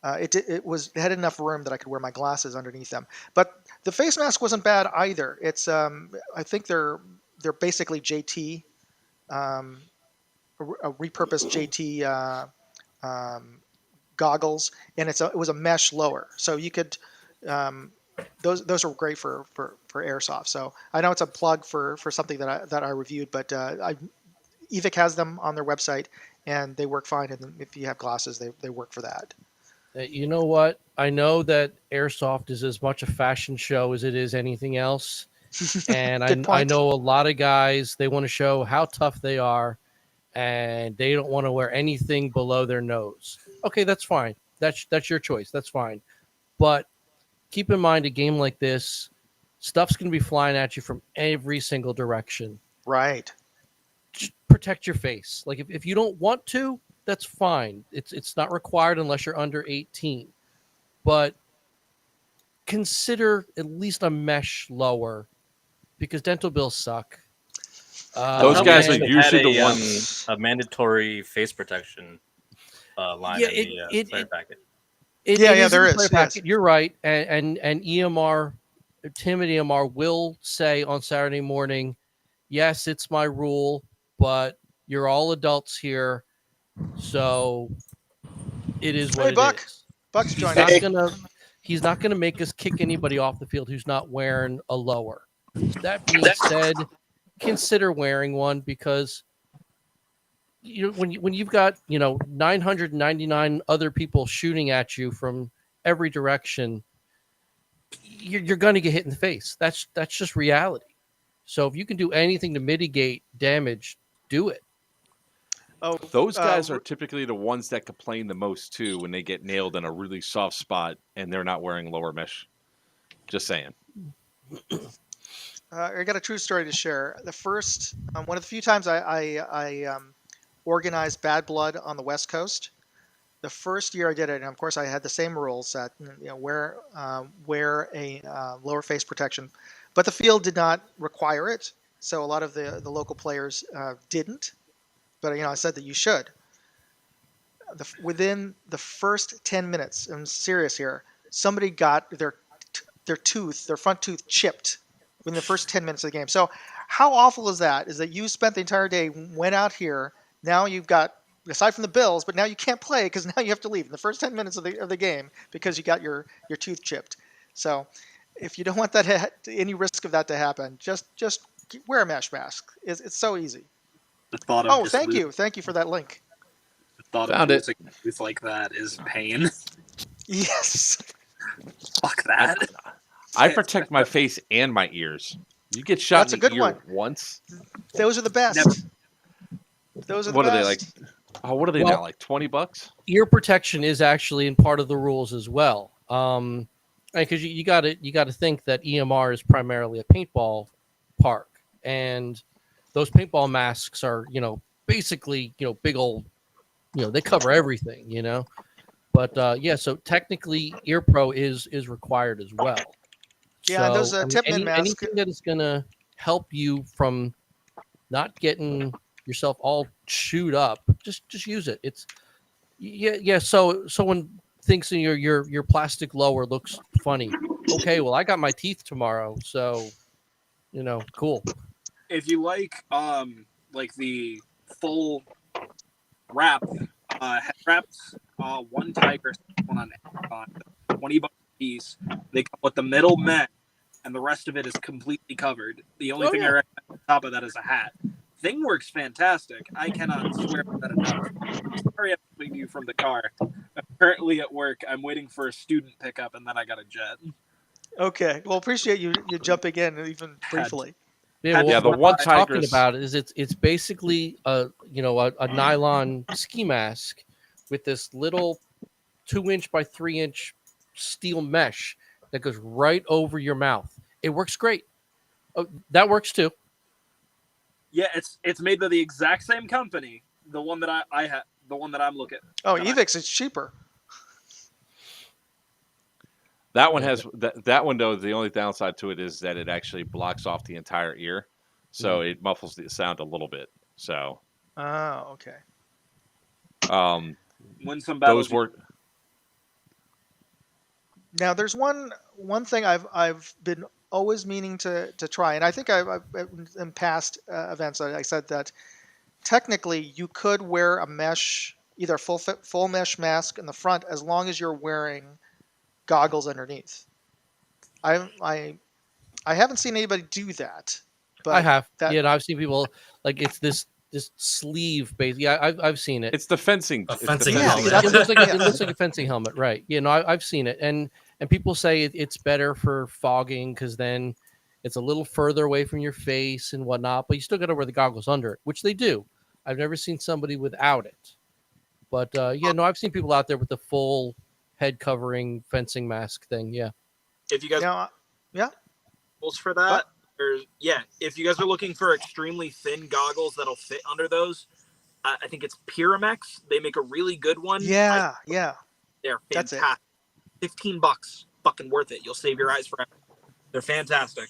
It had enough room that I could wear my glasses underneath them. But the face mask wasn't bad either. It's I think they're basically JT, a repurposed JT goggles, and it was a mesh lower, so you could. Those are great for airsoft. So I know it's a plug for something that I reviewed, but Evic has them on their website, and they work fine. And if you have glasses, they work for that. You know what? I know that airsoft is as much a fashion show as it is anything else. And I know a lot of guys, they want to show how tough they are, and they don't want to wear anything below their nose. Okay, that's fine. That's your choice. That's fine. But keep in mind, a game like this, stuff's going to be flying at you from every single direction. Right. Just protect your face. Like, if you don't want to, that's fine. It's not required unless you're under 18. But consider at least a mesh lower, because dental bills suck. Those guys are usually the ones. A mandatory face protection line in the player packet. There is. Yes. You're right. And EMR, Tim at EMR will say on Saturday morning, yes, it's my rule, but you're all adults here. So it is what Buck. it is. Buck's joining. He's not gonna make us kick anybody off the field who's not wearing a lower. That being said, consider wearing one, because when you've got 999 other people shooting at you from every direction, you're going to get hit in the face. That's just reality. So if you can do anything to mitigate damage, do it. Oh, those guys are typically the ones that complain the most too when they get nailed in a really soft spot and they're not wearing lower mesh. Just saying. I got a true story to share. The first, one of the few times I organized Bad Blood on the West Coast. The first year I did it, and of course I had the same rules that wear a lower face protection, but the field did not require it. So a lot of the local players didn't. But I said that you should. Within the first 10 minutes, I'm serious here, somebody got their front tooth chipped within the first 10 minutes of the game. So how awful is that? Is that you spent the entire day, went out here, now you've got, aside from the bills, but now you can't play because now you have to leave in the first 10 minutes of the game because you got your tooth chipped. So if you don't want that any risk of that to happen, just wear a mesh mask. It's so easy. Thank you for that link. The thought of losing a tooth like that is pain. Yes. Fuck that. I protect my face and my ears. You get shot That's in a the good ear one. once. Those are the best. Never. Those are the What best. are they like? Oh, what are they now? Like $20? Ear protection is actually in part of the rules as well. Because you got to think that EMR is primarily a paintball park, and those paintball masks are basically big old they cover everything But so technically Ear Pro is required as well. Yeah, and those Tipman masks. Anything that is going to help you from not getting yourself all chewed up, just use it. Yeah. So someone thinks your plastic lower looks funny. Okay, well I got my teeth tomorrow, so cool. If you like the full wrap head wraps, one Tiger one on Amazon, $20 a piece. They come with the middle mesh, and the rest of it is completely covered. The only thing I recommend on top of that is a hat. Thing works fantastic. I cannot swear by that enough. Sorry, I'm leaving you from the car. I'm currently at work. I'm waiting for a student pickup, and then I got a jet. Okay. Well, appreciate you jumping in even briefly. Yeah, Yeah, the what one I'm talking Tigress- about is it's basically a nylon ski mask with this little 2-inch by 3-inch steel mesh that goes right over your mouth. It works great. Oh, that works too. Yeah, it's made by the exact same company. The one that I have, the one that I'm looking. Oh, Evix is cheaper. That one has that one though. The only downside to it is that it actually blocks off the entire ear, so it muffles the sound a little bit. So, Oh, okay. Win some battles. Those work. Now, there's one thing I've been always meaning to try, and I think I've in past events I said that technically you could wear a mesh, either full mesh mask in the front, as long as you're wearing goggles underneath. I haven't seen anybody do that. But I have. I've seen people like it's this sleeve base. Yeah, I've seen it. It's the fencing. A it's the fencing fencing. helmet. It looks like a fencing helmet, right? I've seen it, and people say it's better for fogging because then it's a little further away from your face and whatnot. But you still got to wear the goggles under it, which they do. I've never seen somebody without it, but I've seen people out there with the full head covering fencing mask thing. Yeah. If you guys goggles for that, if you guys are looking for extremely thin goggles that'll fit under those, I think it's Pyramex. They make a really good one. Yeah. They're That's it. fantastic. $15, fucking worth it. You'll save your eyes forever. They're fantastic.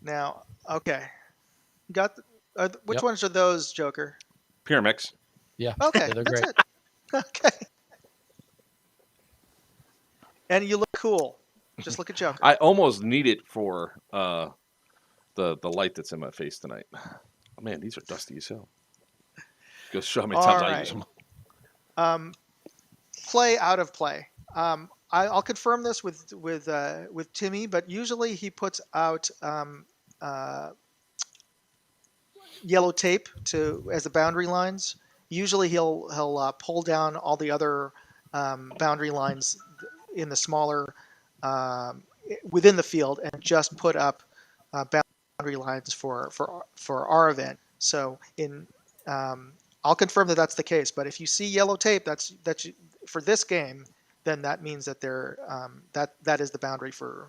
Now, okay, which ones are those, Joker? Pyramex. Yeah. Okay, they're that's great. it. Okay. And you look cool. Just look at Joker. I almost need it for the light that's in my face tonight. Oh, man, these are dusty as hell. Go show how many times I use them. Play out of play. I'll confirm this with Timmy, but usually he puts out yellow tape as the boundary lines. Usually he'll pull down all the other boundary lines in the smaller within the field and just put up boundary lines for our event. So I'll confirm that that's the case. But if you see yellow tape, that's for this game, then that means that that is the boundary for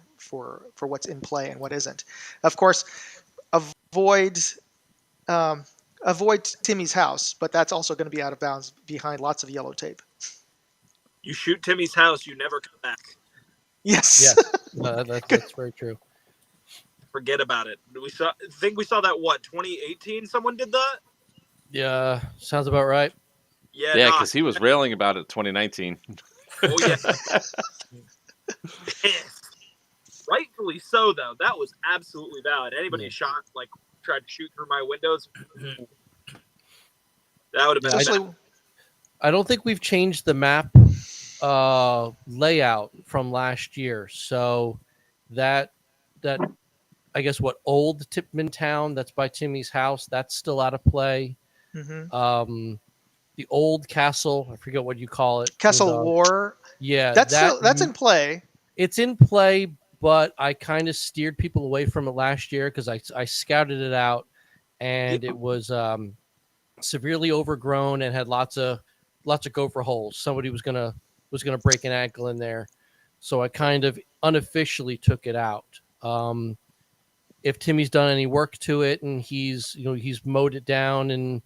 what's in play and what isn't. Of course, avoid Timmy's house, but that's also going to be out of bounds behind lots of yellow tape. You shoot Timmy's house, you never come back. Yes. Yes. No, that's very true. Forget about it. We saw that 2018. Someone did that. Yeah, sounds about right. Yeah, because he was railing about it 2019. Oh yeah. Rightfully so, though. That was absolutely valid. Anybody who tried to shoot through my windows, that would have been. I don't think we've changed the map layout from last year. So that I guess old Tipman Town that's by Timmy's house, that's still out of play. Mm-hmm. The old castle, I forget what you call it. Castle War. Yeah, that's in play. It's in play, but I kind of steered people away from it last year because I scouted it out, and it was severely overgrown and had lots of gopher holes. Somebody was gonna break an ankle in there, so I kind of unofficially took it out. If Timmy's done any work to it and he's mowed it down and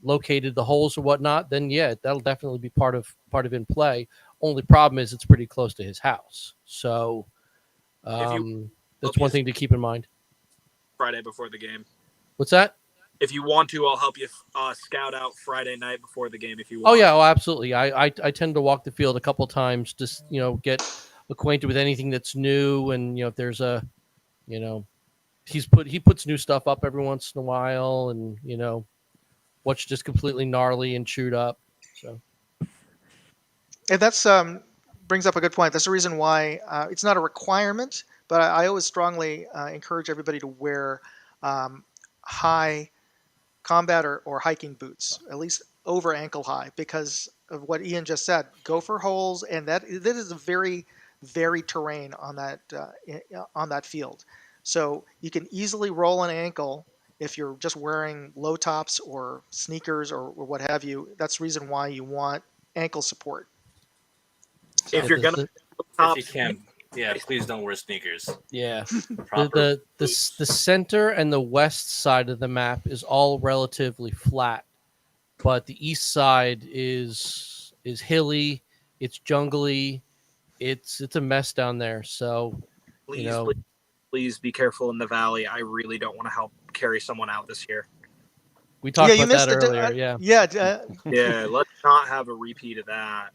located the holes or whatnot, then yeah, that'll definitely be part of in play. Only problem is it's pretty close to his house, so that's one thing to keep in mind. Friday before the game. What's that? if you want to, I'll help you scout out Friday night before the game if you want. Oh yeah, oh absolutely. I tend to walk the field a couple times, just get acquainted with anything that's new, and if there's a, he puts new stuff up every once in a while, and what's just completely gnarly and chewed up. So. And that's brings up a good point. That's the reason why it's not a requirement, but I always strongly encourage everybody to wear high combat or hiking boots, at least over ankle high, because of what Ian just said. Gopher holes, and that is a very varied terrain on that field. So you can easily roll an ankle if you're just wearing low tops or sneakers or what have you. That's the reason why you want ankle support. If you're gonna, if you can, please don't wear sneakers. Yeah, the center and the west side of the map is all relatively flat, but the east side is hilly. It's jungly. It's a mess down there. So, please be careful in the valley. I really don't want to help carry someone out this year. We talked about that earlier. Yeah. Let's not have a repeat of that.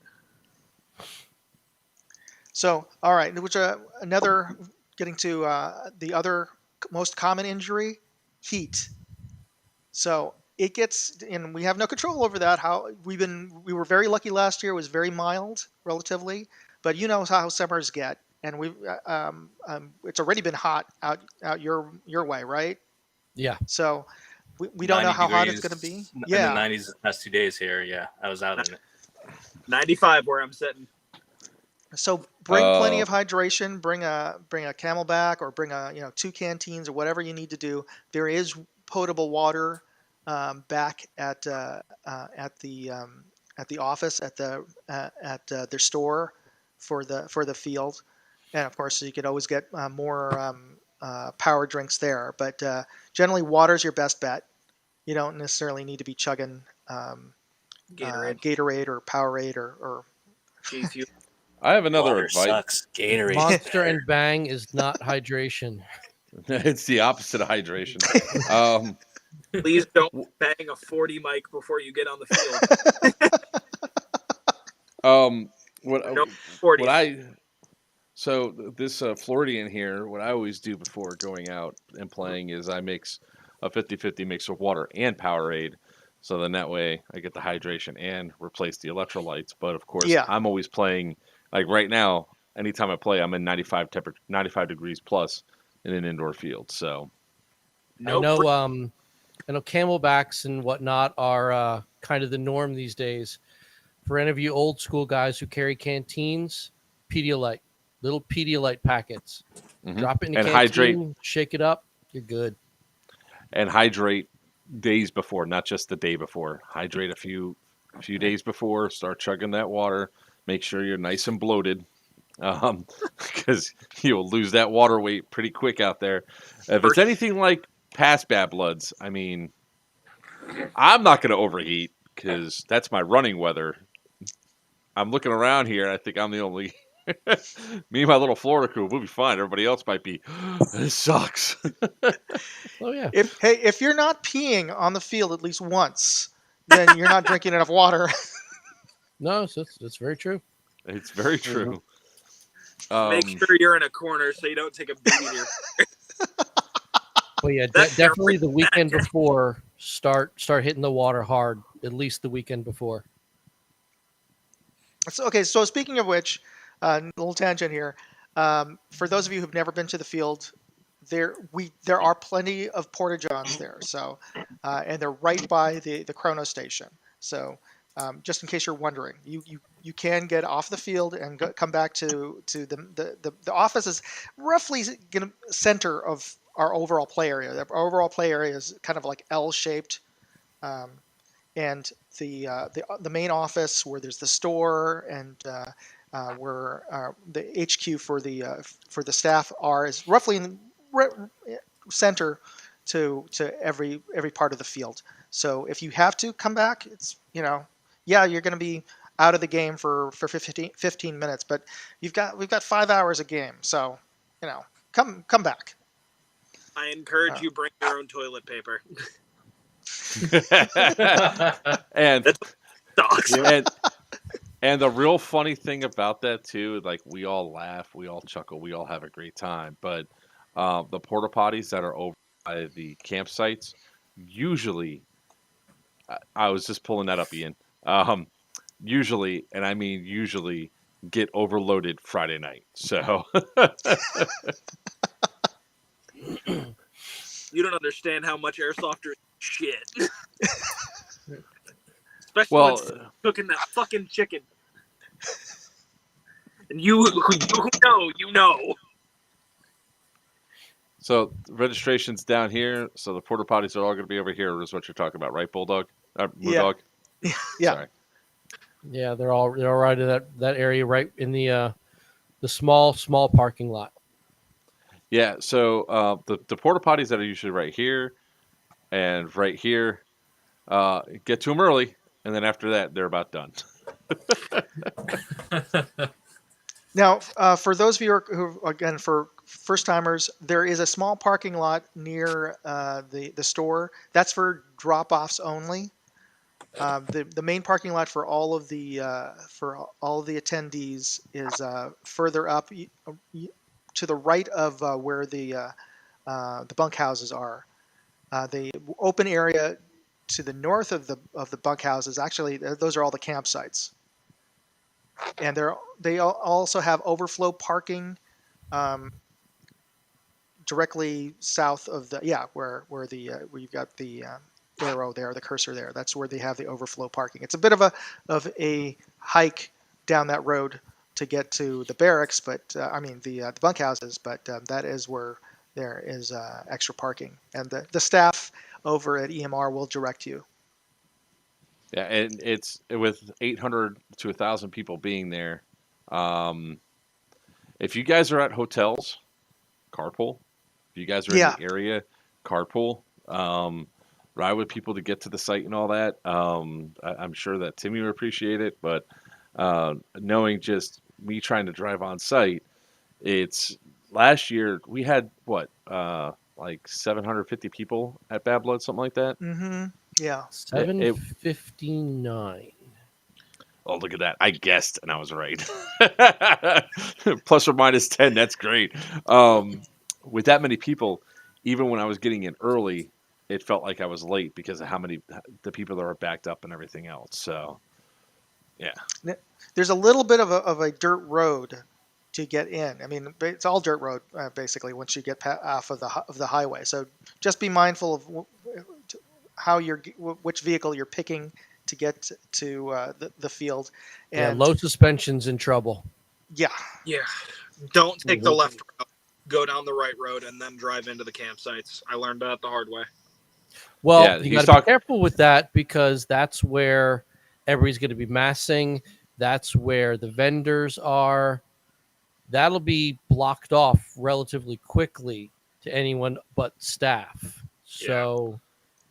So, all right, which another getting to the other most common injury, heat. So it gets, and we have no control over that. We were very lucky last year. It was very mild, relatively, but you know how summers get, and it's already been hot out your way, right? Yeah. So we don't know how hot it's going to be. Yeah. In the 90s the past 2 days here. Yeah, I was out in it. 95 where I'm sitting. So bring plenty of hydration. Bring a Camelback, or bring 2 canteens, or whatever you need to do. There is potable water back at the office at their store for the field, and of course you could always get more power drinks there. But generally, water's your best bet. You don't necessarily need to be chugging Gatorade or Powerade or G Fuel. I have another Water advice. Sucks. Gatorade. Monster and Bang is not hydration. It's the opposite of hydration. Please don't bang a 40 mic before you get on the field. So this Floridian here, what I always do before going out and playing is I mix a 50-50 mix of water and Powerade. So then that way I get the hydration and replace the electrolytes. But of course, I'm always playing, like right now, anytime I play, I'm in 95 degrees plus in an indoor field. So I know Camelbacks and whatnot are kind of the norm these days. For any of you old school guys who carry canteens, Pedialyte, little Pedialyte packets. Mm-hmm. Drop it in a canteen, hydrate, shake it up, you're good. And hydrate days before, not just the day before. Hydrate a few days before. Start chugging that water. Make sure you're nice and bloated, because you'll lose that water weight pretty quick out there. If it's anything like past Bad Bloods, I mean, I'm not going to overheat because that's my running weather. I'm looking around here, and I think I'm the only. Me and my little Florida crew will be fine. Everybody else might be. This sucks. Oh yeah. If you're not peeing on the field at least once, then you're not drinking enough water. No, that's very true. It's very true. Make sure you're in a corner so you don't take a beat in your. Well, yeah, definitely the weekend before. Start hitting the water hard. At least the weekend before. So speaking of which, a little tangent here. For those of you who've never been to the field, there are plenty of porta-johns there. So, and they're right by the chrono station. So, just in case you're wondering, you can get off the field and come back to the office is roughly center of our overall play area. Our overall play area is kind of like L-shaped, and the main office where there's the store and where the HQ for the staff is roughly in the center to every part of the field. So if you have to come back, it's you're going to be out of the game for 15 minutes, but we've got 5 hours a game, so come back. I encourage you bring your own toilet paper. and Sucks. and the real funny thing about that too, like we all laugh, we all chuckle, we all have a great time. But the porta potties that are over by the campsites, usually, I was just pulling that up, Ian. Usually, and I mean usually, get overloaded Friday night. So You don't understand how much airsofters shit. Especially well, when it's cooking that fucking chicken. And you know, you know. so registration's down here. So the porta potties are all going to be over here. Is what you're talking about, right, Bulldog? Moondog? Yeah. Sorry. Yeah, they're all right in that area, right in the small parking lot. Yeah. So the porta potties that are usually right here and right here, get to them early, and then after that they're about done. Now, for those of you who, again, for first timers, there is a small parking lot near the store. That's for drop-offs only. The main parking lot for all of the attendees is further up to the right of where the bunkhouses are. The open area to the north of the bunkhouses, actually, those are all the campsites. And they also have overflow parking directly south of where you've got the arrow there, the cursor there. That's where they have the overflow parking. It's a bit of a hike down that road to get to the barracks, but the bunkhouses. But that is where there is extra parking, and the staff over at EMR will direct you. Yeah, and it's with 800 to 1,000 people being there. If you guys are at hotels, carpool. If you guys are in the area, carpool. Ride with people to get to the site and all that. I'm sure that Timmy would appreciate it, but knowing just me trying to drive on site, it's last year we had like 750 people at Bad Blood, something like that. Mm-hmm. Yeah. 759. Oh, look at that. I guessed, and I was right. Plus or minus 10, that's great. With that many people, even when I was getting in early, it felt like I was late because of the people that were backed up and everything else. So, yeah. There's a little bit of a dirt road to get in. I mean, it's all dirt road, basically, once you get off of the highway. So just be mindful of which vehicle you're picking to get to the field. And low suspension's in trouble. Yeah. Don't take the left road. Go down the right road and then drive into the campsites. I learned that the hard way. Well, you got to be careful with that because that's where everybody's going to be massing. That's where the vendors are. That'll be blocked off relatively quickly to anyone but staff. So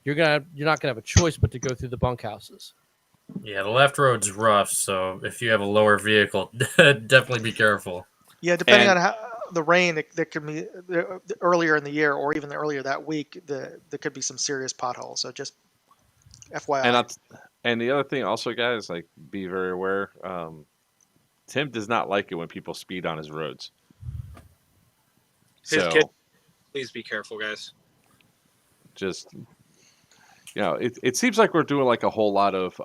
you're not gonna have a choice but to go through the bunkhouses. Yeah, the left road's rough, so if you have a lower vehicle, definitely be careful. Yeah, depending on the rain, that could be earlier in the year or even earlier that week. There could be some serious potholes. So just FYI. And the other thing, also, guys, like be very aware. Tim does not like it when people speed on his roads. His kid, please be careful, guys. Just, it seems like we're doing like a whole lot of,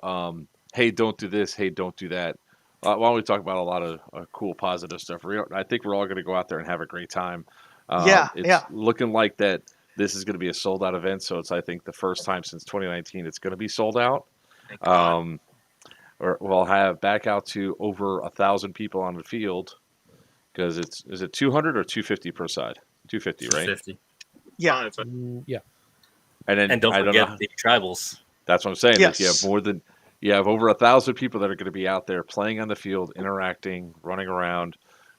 hey, don't do this, hey, don't do that. Why don't we talk about a lot of cool, positive stuff? I think we're all going to go out there and have a great time. It's looking like that this is going to be a sold-out event, so it's, I think, the first time since 2019 it's going to be sold out. Or we'll have back out to over 1,000 people on the field because is it 200 or 250 per side? 250, right? 250. Yeah. Yeah. And don't forget the tribals. That's what I'm saying. Yes. Like you have over 1,000 people that are going to be out there playing on the field, interacting, running around,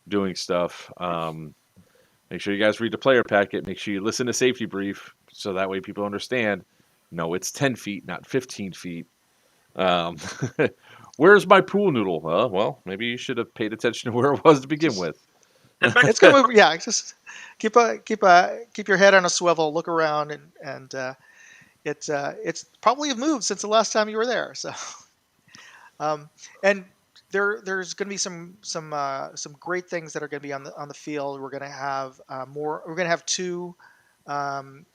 doing stuff. Make sure you guys read the player packet. Make sure you listen to safety brief so that way people understand. No, it's 10 feet, not 15 feet. Where's my pool noodle? Well, maybe you should have paid attention to where it was to begin with. It's good. Just keep your head on a swivel, look around, and it's probably moved since the last time you were there. So, and there's going to be some great things that are going to be on the field. We're going to have more. We're going to have two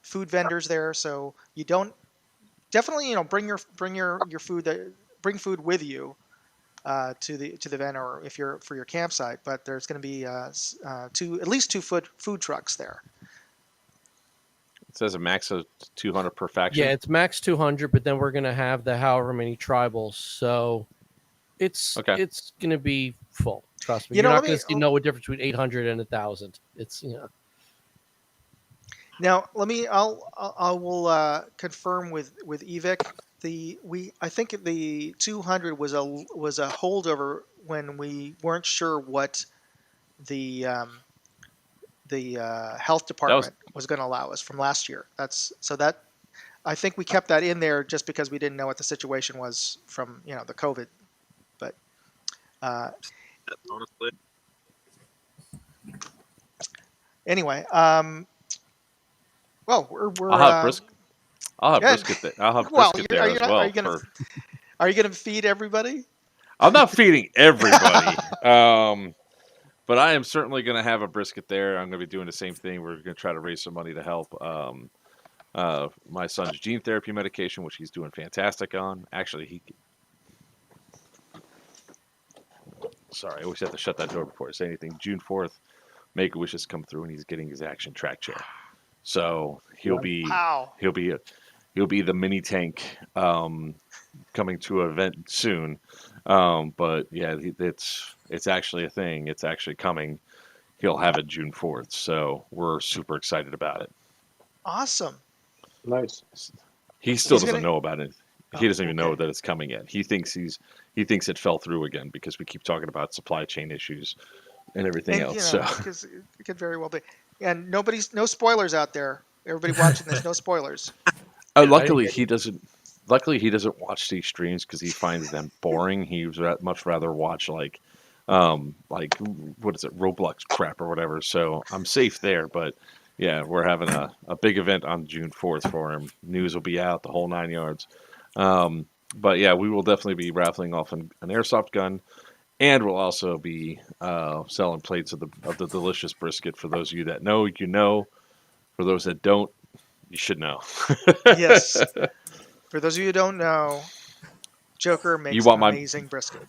food vendors there, so you don't definitely bring your food bring food with you to the event, or if you're for your campsite. But there's going to be at least two food trucks there. It says a max of 200 per faction. Yeah, it's max 200, but then we're going to have the however many tribals. So it's going to be full. Trust me. You're not going to know a difference between 800 and 1,000. It's Now I will confirm with Evic. I think the 200 was a holdover when we weren't sure what the health department was going to allow us from last year. I think we kept that in there just because we didn't know what the situation was from the COVID. But honestly, anyway, well, we're I'll have brisket there. I'll have brisket there as well. Are you gonna feed everybody? I'm not feeding everybody. But I am certainly going to have a brisket there. I'm going to be doing the same thing. We're going to try to raise some money to help my son's gene therapy medication, which he's doing fantastic on. Actually, sorry, I always have to shut that door before I say anything. June 4th, Make-A-Wishes come through, and he's getting his action track chair. So he'll be the mini tank coming to an event soon. But yeah, it's actually a thing. It's actually coming. He'll have it June 4th. So we're super excited about it. Awesome. Nice. He still doesn't know about it. He doesn't even know that it's coming yet. He thinks it fell through again because we keep talking about supply chain issues and everything else. Because it could very well be. And no spoilers out there. Everybody watching this, no spoilers. Luckily he doesn't watch these streams because he finds them boring. He would much rather watch like what is it, Roblox crap or whatever. So I'm safe there. But yeah, we're having a big event on June 4th for him. News will be out, the whole 9 yards. But yeah, we will definitely be raffling off an airsoft gun, and we'll also be selling plates of the delicious brisket. For those of you that know, you know. For those that don't, you should know. Yes. For those of you who don't know, Joker makes amazing brisket.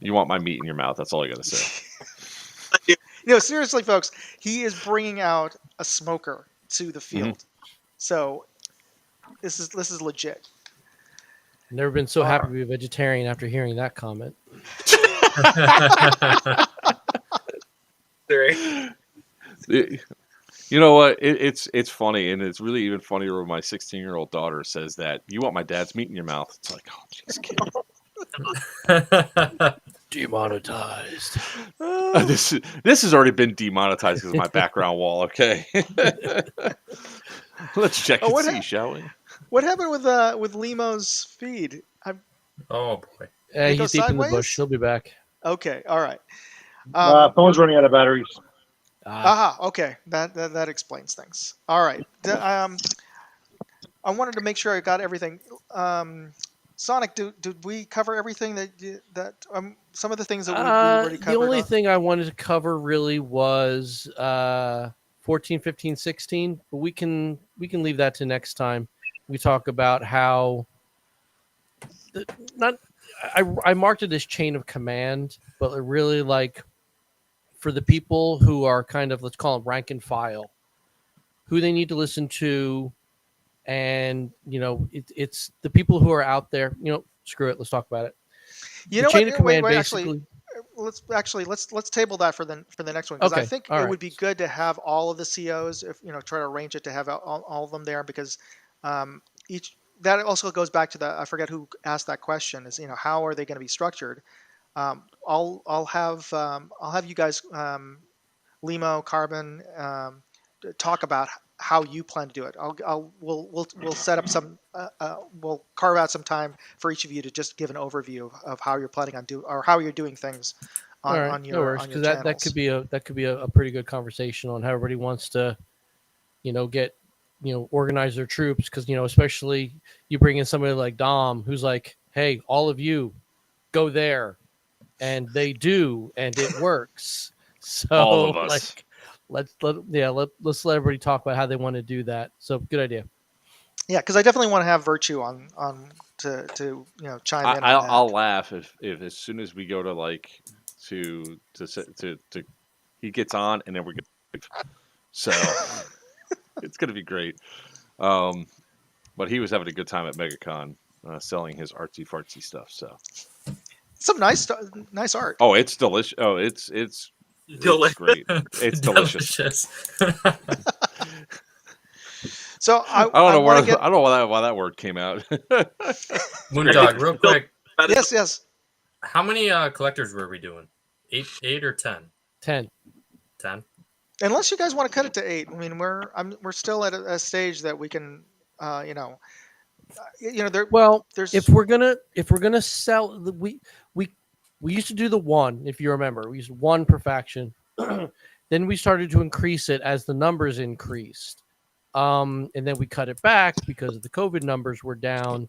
You want my meat in your mouth. That's all I got to say. Seriously, folks, he is bringing out a smoker to the field. So this is legit. Never been so happy to be a vegetarian after hearing that comment. You know what? It's funny, and it's really even funnier when my 16-year-old daughter says that. You want my dad's meat in your mouth? It's like, oh, jeez, kid. Demonetized. This has already been demonetized because of my background wall. Okay. Let's check and see, shall we? What happened with Limo's feed? Oh boy. He's deep in the bush. He'll be back. Okay. All right. Phone's running out of batteries. Okay. That explains things. All right. I wanted to make sure I got everything. Sonic, did we cover everything that some of the things that we already covered? The only thing I wanted to cover really was 14, 15, 16, but we can leave that to next time. We talk about how I marked it as chain of command, but really like for the people who are kind of, let's call them rank and file, who they need to listen to. And, it's the people who are out there, screw it. Let's talk about it. Chain of command, basically. Let's table that for the next one. Because I think it would be good to have all of the COs, try to arrange it to have all of them there, because that also goes back to I forget who asked that question, is, how are they going to be structured? I'll have you guys, Limo, Carbon, talk about how you plan to do it. We'll set up we'll carve out some time for each of you to just give an overview of how you're planning on or how you're doing things on your that could be a pretty good conversation on how everybody wants to, get organize their troops, because especially you bring in somebody like Dom, who's like, hey, all of you go there, and they do, and it works. All of So us. like, let's let everybody talk about how they want to do that. So good idea. Yeah, because I definitely want to have Virtue on to chime in on that. I'll laugh if as soon as we go to like to he gets on and then we're gonna so it's gonna be great. But he was having a good time at MegaCon selling his artsy fartsy stuff. So Some nice art. oh, it's delicious. Oh, it's great. It's delicious. So I don't know want to get I don't know why that word came out. Moondog, real quick. yes. How many collectors were we doing? 8 or 10? 10. 10. Unless you guys want to cut it to 8. I mean, we're still at a stage that we can, there. Well, there's if we're gonna sell, we used to do the 1, if you remember. We used 1 per faction. Then we started to increase it as the numbers increased. And then we cut it back because the COVID numbers were down.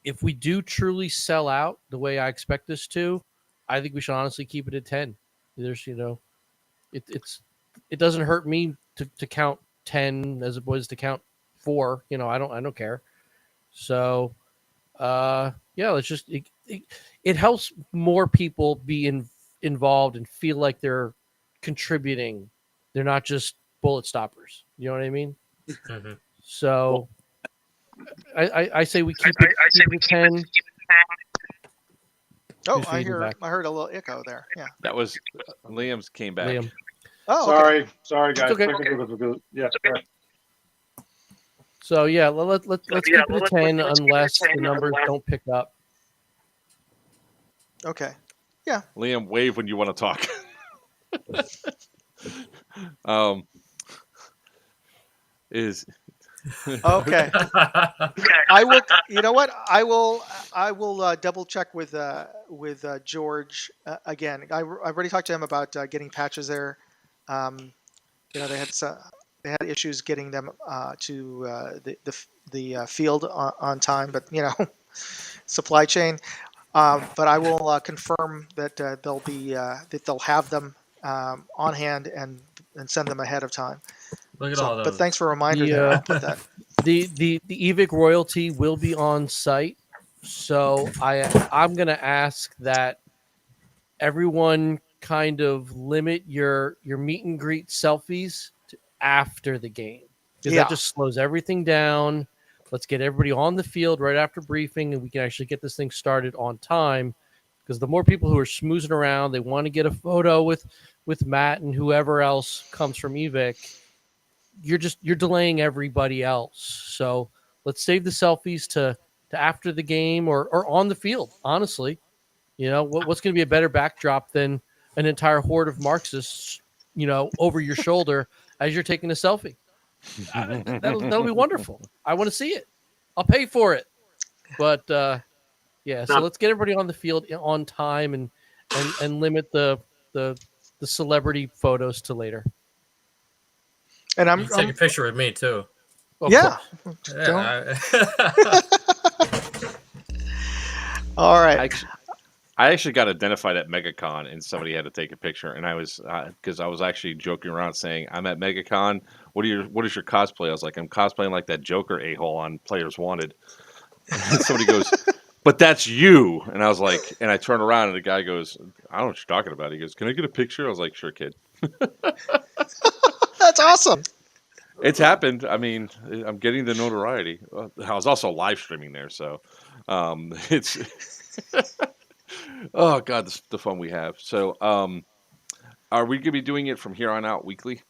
If we do truly sell out the way I expect us to, I think we should honestly keep it at 10. There's, it doesn't hurt me to count 10 as opposed to count 4. I don't care. So, let's just it helps more people be involved and feel like they're contributing. They're not just bullet stoppers. You know what I mean? Mm-hmm. So, I say we keep it 10. Oh, I heard a little echo there. Yeah. That was Liam's came back. Liam. Oh, okay. Sorry, guys. Okay. Yeah. Sorry. So yeah, let's keep it at 10 unless the numbers don't pick up. Okay. Liam, wave when you want to talk. Is Okay. I will. You know what? I will double check with George again. I've already talked to him about getting patches there. They had issues getting them to the field on time, but supply chain. But I will confirm that they'll have them on hand and send them ahead of time. Look at all those. But thanks for a reminder there. I'll put that. The EVIC royalty will be on site, so I'm gonna ask that everyone kind of limit your meet and greet selfies to after the game, because that just slows everything down. Let's get everybody on the field right after briefing, and we can actually get this thing started on time. Because the more people who are smoozing around, they want to get a photo with Matt and whoever else comes from EVIC. You're delaying everybody else. So let's save the selfies to after the game or on the field. Honestly, what's going to be a better backdrop than an entire horde of Marxists, over your shoulder as you're taking a selfie? That'll be wonderful. I want to see it. I'll pay for it. But so let's get everybody on the field on time and limit the celebrity photos to later. And I'm take a picture with me too. Yeah. All right. I actually got identified at MegaCon, and somebody had to take a picture, and I was because I was actually joking around saying, "I'm at MegaCon. What is your cosplay?" I was like, "I'm cosplaying like that Joker a-hole on Players Wanted." And somebody goes, "But that's you," and I was like, and I turned around, and the guy goes, "I don't know what you're talking about." He goes, "Can I get a picture?" I was like, "Sure, kid." That's awesome. It's happened. I mean, I'm getting the notoriety. I was also live streaming there, so it's. Oh God, the fun we have. So, are we gonna be doing it from here on out weekly?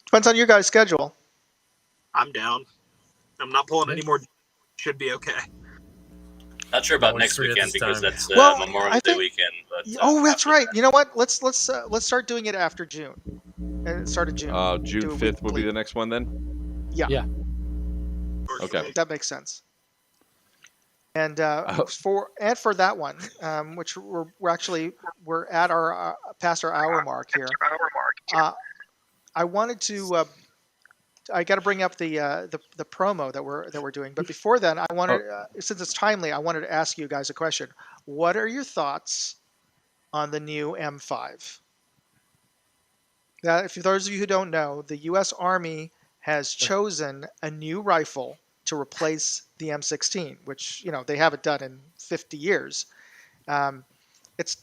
Depends on your guys' schedule. I'm down. I'm not pulling any more. Should be okay. Not sure about Always next free at weekend this because time. that's Well, Memorial I Day think- weekend. But, That's right. You know what? Let's start doing it after June. Start of June. June Do a 5th will be weekly. the next one then. Yeah. Okay. That makes sense. And for that one, which we're at our past our hour mark here. I wanted to. I got to bring up the promo that we're doing, but before then, I wanted, since it's timely, I wanted to ask you guys a question. What are your thoughts on the new M5? Now, if those of you who don't know, the U.S. Army has chosen a new rifle to replace the M16, which they haven't done in 50 years. It's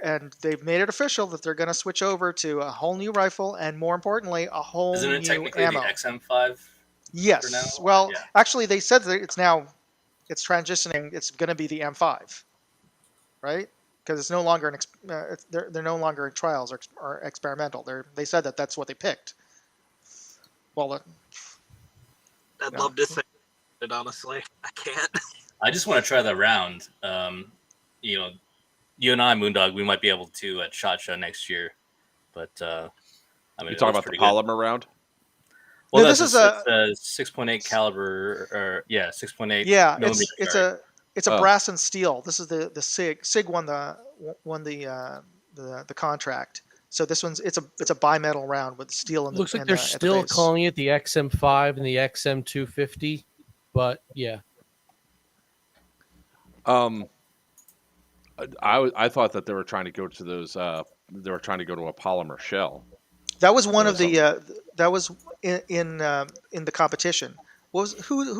and they've made it official that they're going to switch over to a whole new rifle, and more importantly, a whole Isn't it new technically ammo. the XM5 for Yes. now? Well, Yeah. actually, they said that it's transitioning. It's going to be the M5, right? Because it's no longer they're no longer in trials or experimental. They said that that's what they picked. Well, I'd Yeah. love to say it, honestly. I can't. I just want to try the round. You and I, Moondog, we might be able to at SHOT Show next year. But I mean, You it talking looks about the pretty good. polymer round? Well, No, this this is is a 6.8 caliber, or 6.8 yeah. millimeter. It's a Oh. brass and steel. This is the SIG. SIG won the contract. So this one's it's a bimetal round with steel in the. Looks like in they're the, at the still base. calling it the XM5 and the XM250, but yeah. I thought that they were trying to go to those. They were trying to go to a polymer shell. That was one Or of the that was in the competition. Who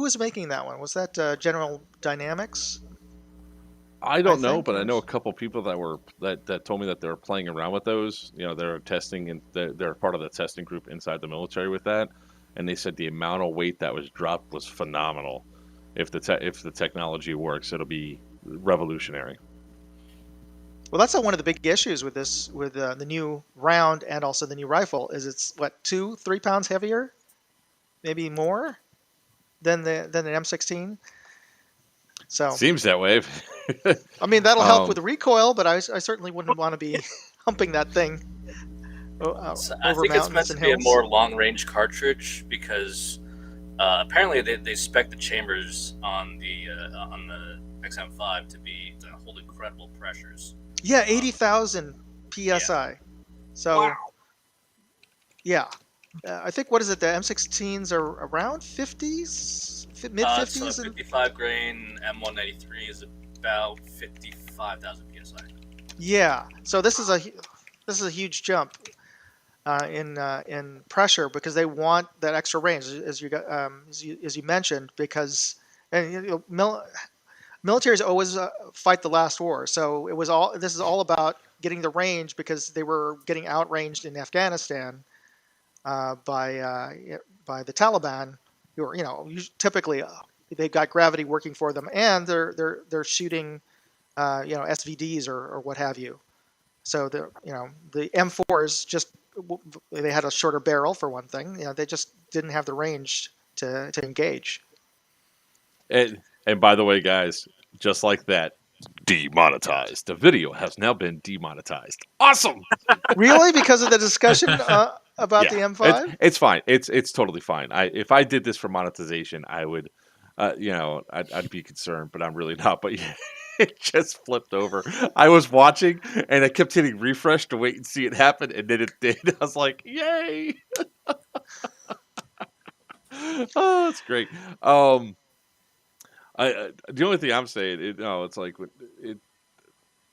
was making that one? Was that General Dynamics? I don't know, think but I it know a was- couple people that told me that they were playing around with those. They're testing and they're part of the testing group inside the military with that, and they said the amount of weight that was dropped was phenomenal. If the technology works, it'll be revolutionary. Well, that's one of the big issues with the new round and also the new rifle is it's what 2-3 pounds heavier, maybe more than an M16. So Seems that way. I mean that'll help with Um, the recoil, but I certainly wouldn't want to be humping that thing So I over think it's meant mountains to and be a hills. more long-range cartridge because apparently they spec the chambers on the XM5 to hold incredible pressures. Yeah, 80,000 psi. So Wow. yeah, I think what is it? The M16s are around 50s, mid 50s, So a 55 grain M193 is about 55,000 psi. yeah. So this is a huge jump in pressure because they want that extra range as you mentioned because militaries always fight the last war. So this is all about getting the range because they were getting outranged in Afghanistan by the Taliban, who are typically they've got gravity working for them, and they're shooting SVDs or what have you. So the M4s they had a shorter barrel for one thing. They just didn't have the range to engage. and by the way, guys, just like that, demonetized. The video has now been demonetized. Awesome. Really, because of the discussion about the M5? It's fine. It's totally fine. If I did this for monetization, I would, I'd be concerned, but I'm really not. But yeah, it just flipped over. I was watching, and I kept hitting refresh to wait and see it happen, and then it did. I was like, "Yay!" Oh, that's great. The only thing I'm saying, it's like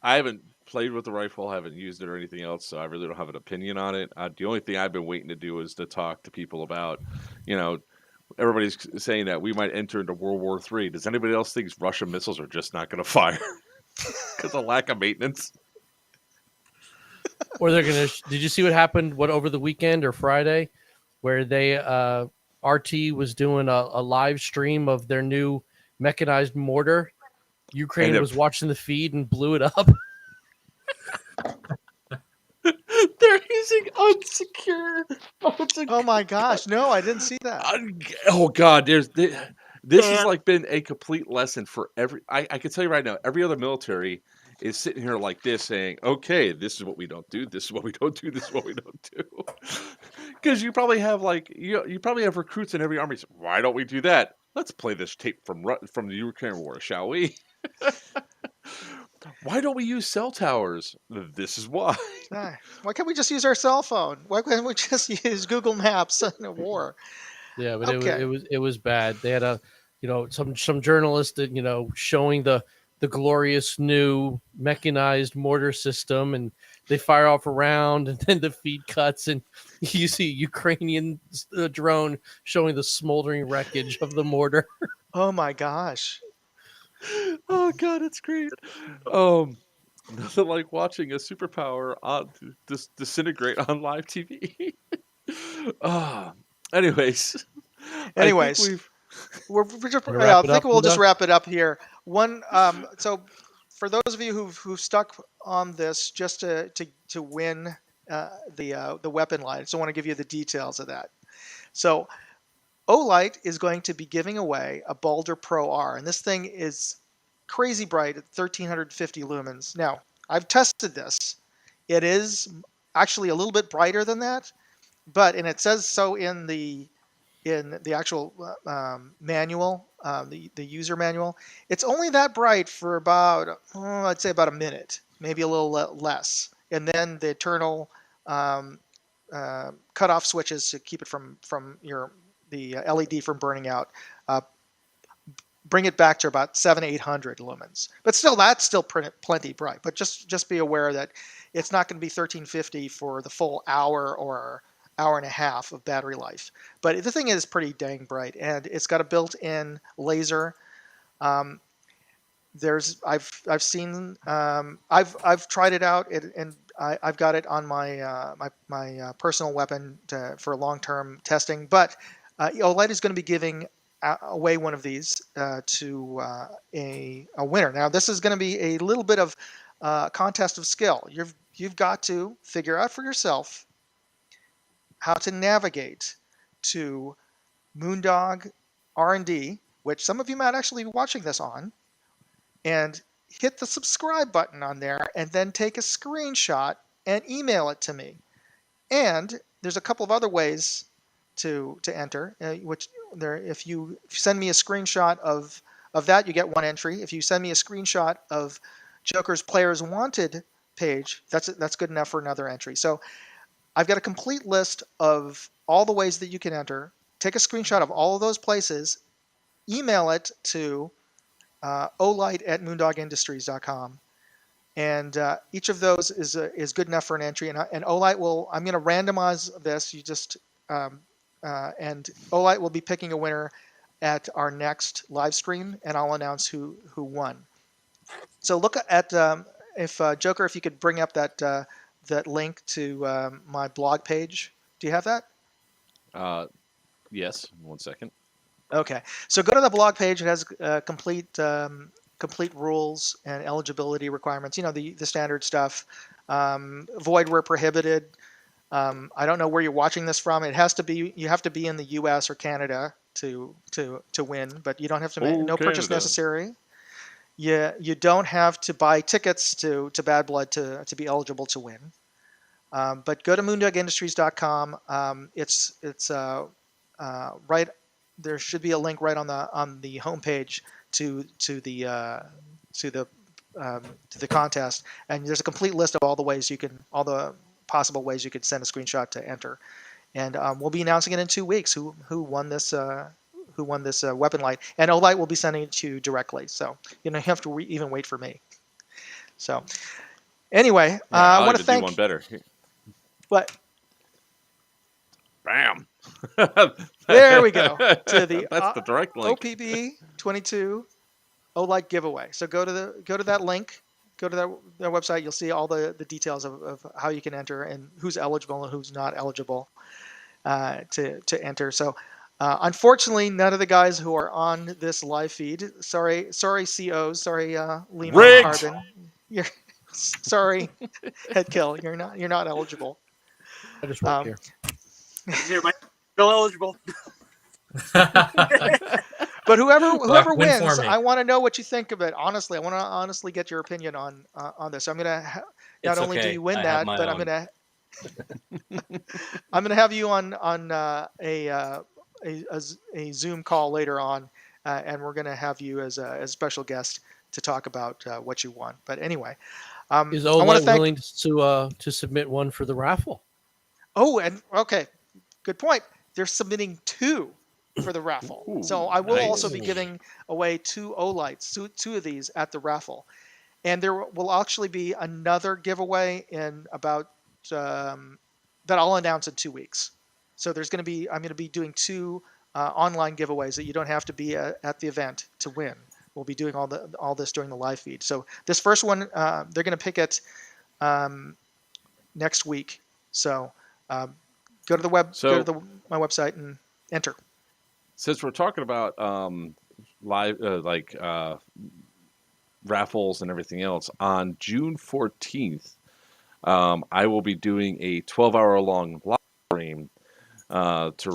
I haven't played with the rifle, haven't used it or anything else, so I really don't have an opinion on it. The only thing I've been waiting to do is to talk to people about, everybody's saying that we might enter into World War III. Does anybody else think Russian missiles are just not going to fire because of lack of maintenance? Or they're gonna. Did you see what happened? What over the weekend or Friday, where they RT was doing a live stream of their new mechanized mortar. Ukraine was watching the feed and blew it up. They're using unsecure. Oh my gosh! No, I didn't see that. Oh God, this has like been a complete lesson for every. I can tell you right now, every other military is sitting here like this, saying, "Okay, this is what we don't do. This is what we don't do. This is what we don't do." Because you probably have you probably have recruits in every army. So why don't we do that? Let's play this tape from the Ukraine war, shall we? Why don't we use cell towers? This is why. Why can't we just use our cell phone? Why can't we just use Google Maps in a war? Yeah, but Okay. it was bad. They had some journalist that showing the glorious new mechanized mortar system, and they fire off a round, and then the feed cuts, and you see Ukrainian drone showing the smoldering wreckage of the mortar. Oh my gosh. Oh god, it's great. Nothing like watching a superpower disintegrate on live TV. Ah, anyways, I think Anyways, we've. we're just, Wanna yeah, wrap I it up, think we'll just Moondog? wrap it up here. So for those of you who've stuck on this just to win the weapon light, I just want to give you the details of that. So Olight is going to be giving away a Balder Pro R, and this thing is crazy bright at 1350 lumens. Now, I've tested this. It is actually a little bit brighter than that, and it says so in the actual manual, the user manual. It's only that bright for about, I'd say about a minute, maybe a little less, and then the eternal cutoff switches to keep it from the LED from burning out. Bring it back to about 700-800 lumens, but still, that's still plenty bright. But just be aware that it's not going to be 1350 for the full hour or hour and a half of battery life. But the thing is pretty dang bright, and it's got a built-in laser. I've seen I've tried it out, and I've got it on my personal weapon for long-term testing. But Olight is going to be giving away one of these to a winner. Now, this is going to be a little bit of contest of skill. You've got to figure out for yourself how to navigate to Moondog R&D, which some of you might actually be watching this on, and hit the subscribe button on there, and then take a screenshot and email it to me. And there's a couple of other ways to enter, if you send me a screenshot of that, you get one entry. If you send me a screenshot of Joker's Players Wanted page, that's good enough for another entry. So I've got a complete list of all the ways that you can enter. Take a screenshot of all of those places, email it to olight@moondogindustries.com, and each of those is good enough for an entry. And Olight I'm going to randomize this. And Olight will be picking a winner at our next live stream, and I'll announce who won. So look at if Joker, if you could bring up that link to my blog page. Do you have that? Yes. 1 second. Okay. So go to the blog page. It has complete rules and eligibility requirements. The standard stuff. Void where prohibited. I don't know where you're watching this from. You have to be in the U.S. or Canada to win, but you don't have to make no purchase Canada. necessary. You don't have to buy tickets to Bad Blood to be eligible to win. But go to moondogindustries.com. It's right. There should be a link right on the homepage to the contest, and there's a complete list of all the possible ways you could send a screenshot to enter. And we'll be announcing it in 2 weeks who won this weapon light, and Olight will be sending it to you directly. So you have to even wait for me. So anyway, I want to thank. Do one better. What? Bam. There we go to the That's the direct link. OPBB 22 Olight giveaway. So go to that link. Go to their website. You'll see all the details of how you can enter and who's eligible and who's not eligible to enter. So unfortunately, none of the guys who are on this live feed. Sorry, COs. Sorry, Lima and Carbon. Sorry, Headkill. You're not eligible. I just work here. Everybody still eligible. But whoever wins, me. I want to know what you think of it. Honestly, I want to honestly get your opinion on this. I'm gonna not only do you win that, but I'm gonna have you on a Zoom call later on, and we're gonna have you as a special guest to talk about what you want. But anyway, Is I want to Olight thank. willing to submit one for the raffle? Oh, and okay, good point. They're submitting 2 for the raffle. Ooh, So I will also nice. be giving away 2 Olights, 2 of these at the raffle. And there will actually be another giveaway in about that I'll announce in 2 weeks. So I'm going to be doing 2 online giveaways that you don't have to be at the event to win. We'll be doing all this during the live feed. So this first one, they're going to pick it next week. So go to my website and enter. Since we're talking about live raffles and everything else, on June 14th, I will be doing a 12-hour-long live stream to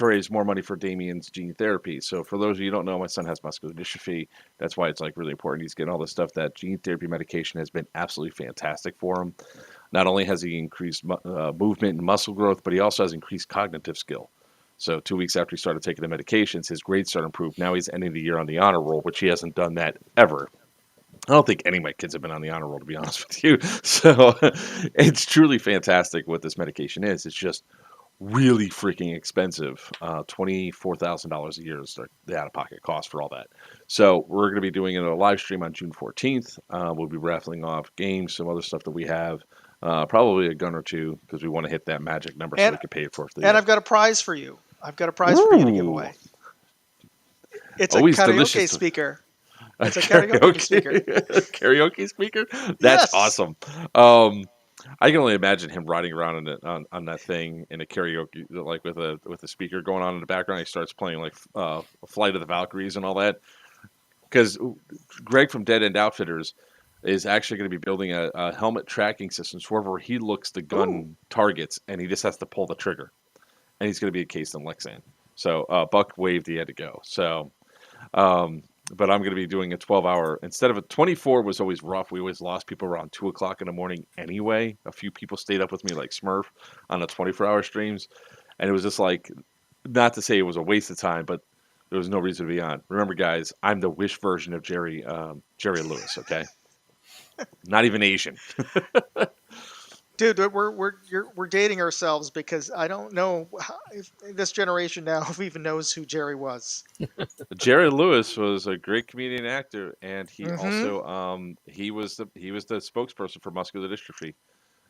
raise more money for Damien's gene therapy. So for those of you who don't know, my son has muscular dystrophy. That's why it's like really important. He's getting all this stuff. That gene therapy medication has been absolutely fantastic for him. Not only has he increased movement and muscle growth, but he also has increased cognitive skill. So 2 weeks after he started taking the medications, his grades started to improve. Now he's ending the year on the honor roll, which he hasn't done that ever. I don't think any of my kids have been on the honor roll, to be honest with you. So it's truly fantastic what this medication is. It's just really freaking expensive. $24,000 a year is the out-of-pocket cost for all that. So we're going to be doing it in a live stream on June 14th. We'll be raffling off games, some other stuff that we have. Probably a gun or 2 because we want to hit that magic number so we can pay it for the year. I've got a prize for you. I've got a prize for you to give away. It's Always a karaoke delicious. speaker. It's a karaoke speaker. Karaoke speaker? That's Yes. awesome. I can only imagine him riding around on that thing in a karaoke, like with a speaker going on in the background. He starts playing like Flight of the Valkyries and all that. Because Greg from Dead End Outfitters is actually going to be building a helmet tracking system. So wherever he looks, the gun targets, and he just has to pull the trigger. And he's going to be encased in Lexan. So Buck waved he had to go. So, but I'm going to be doing a 12-hour. Instead of a 24 was always rough. We always lost people around 2 o'clock in the morning anyway. A few people stayed up with me like Smurf on the 24-hour streams. And it was just like, not to say it was a waste of time, but there was no reason to be on. Remember, guys, I'm the Wish version of Jerry Lewis, okay? Not even Asian. Dude, we're dating ourselves because I don't know if this generation now even knows who Jerry was. Jerry Lewis was a great comedian and actor, and he Mhm. also he was the spokesperson for Muscular Dystrophy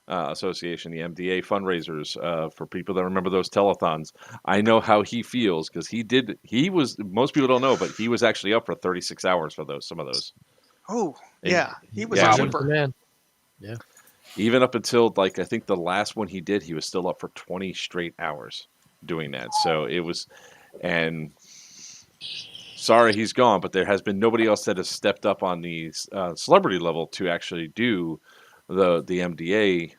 Association, the MDA fundraisers for people that remember those telethons. I know how he feels because he was most people don't know, but he was actually up for 36 hours for some of those. Oh, And- yeah. He was yeah, a when- He's the trooper. man. Yeah. Even up until I think the last one he did, he was still up for 20 straight hours doing that. So it was, and sorry he's gone, but there has been nobody else that has stepped up on the celebrity level to actually do the MDA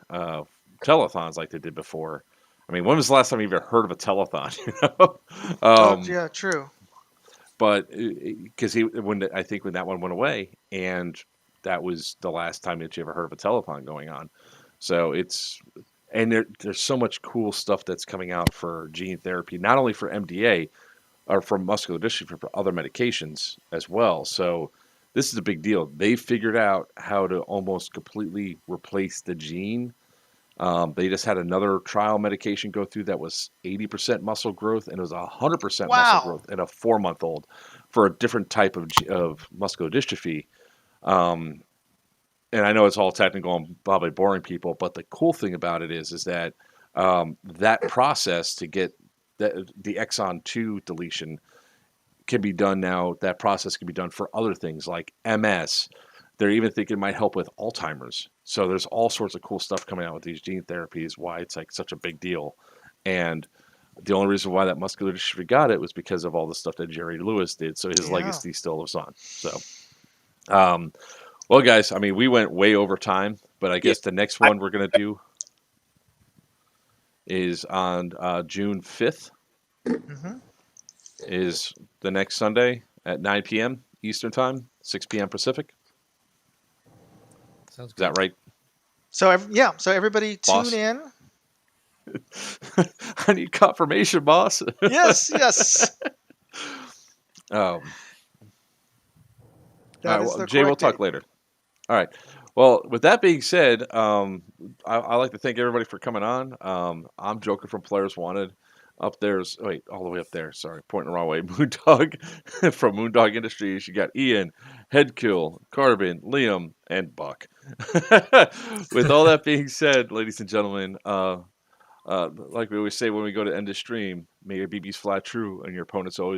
telethons like they did before. I mean, when was the last time you ever heard of a telethon? Yeah, true. But because I think when that one went away, and that was the last time that you ever heard of a telethon going on. So there's so much cool stuff that's coming out for gene therapy, not only for MDA or for muscular dystrophy, but for other medications as well. So this is a big deal. They figured out how to almost completely replace the gene. They just had another trial medication go through that was 80% muscle growth, and it was 100% Wow. muscle growth in a 4-month-old for a different type of muscular dystrophy. And I know it's all technical and probably boring people, but the cool thing about it is that that process to get the exon 2 deletion can be done now. That process can be done for other things like MS. They're even thinking it might help with Alzheimer's. So there's all sorts of cool stuff coming out with these gene therapies, why it's like such a big deal. And the only reason why that muscular dystrophy got it was because of all the stuff that Jerry Lewis did. So his Yeah. legacy still lives on. So, well, guys, I mean, we went way over time, but I guess the next one we're going to do is on June 5th. Hmm. Is the next Sunday at 9 p.m. Eastern Time, 6 p.m. Pacific. Sounds Is that right? So everybody Boss? tune in. I need confirmation, boss. Yes, yes. That right, is well, the Jay, we'll correct talk date. later. All right. Well, with that being said, I like to thank everybody for coming on. I'm Joker from Players Wanted. Up there's all the way up there. Sorry, pointing the wrong way. Moondog from Moondog Industries. You got Ian, Headkill, Carbon, Liam, and Buck. With all that being said, ladies and gentlemen, like we always say when we go to end the stream, may your BBs fly true and your opponents always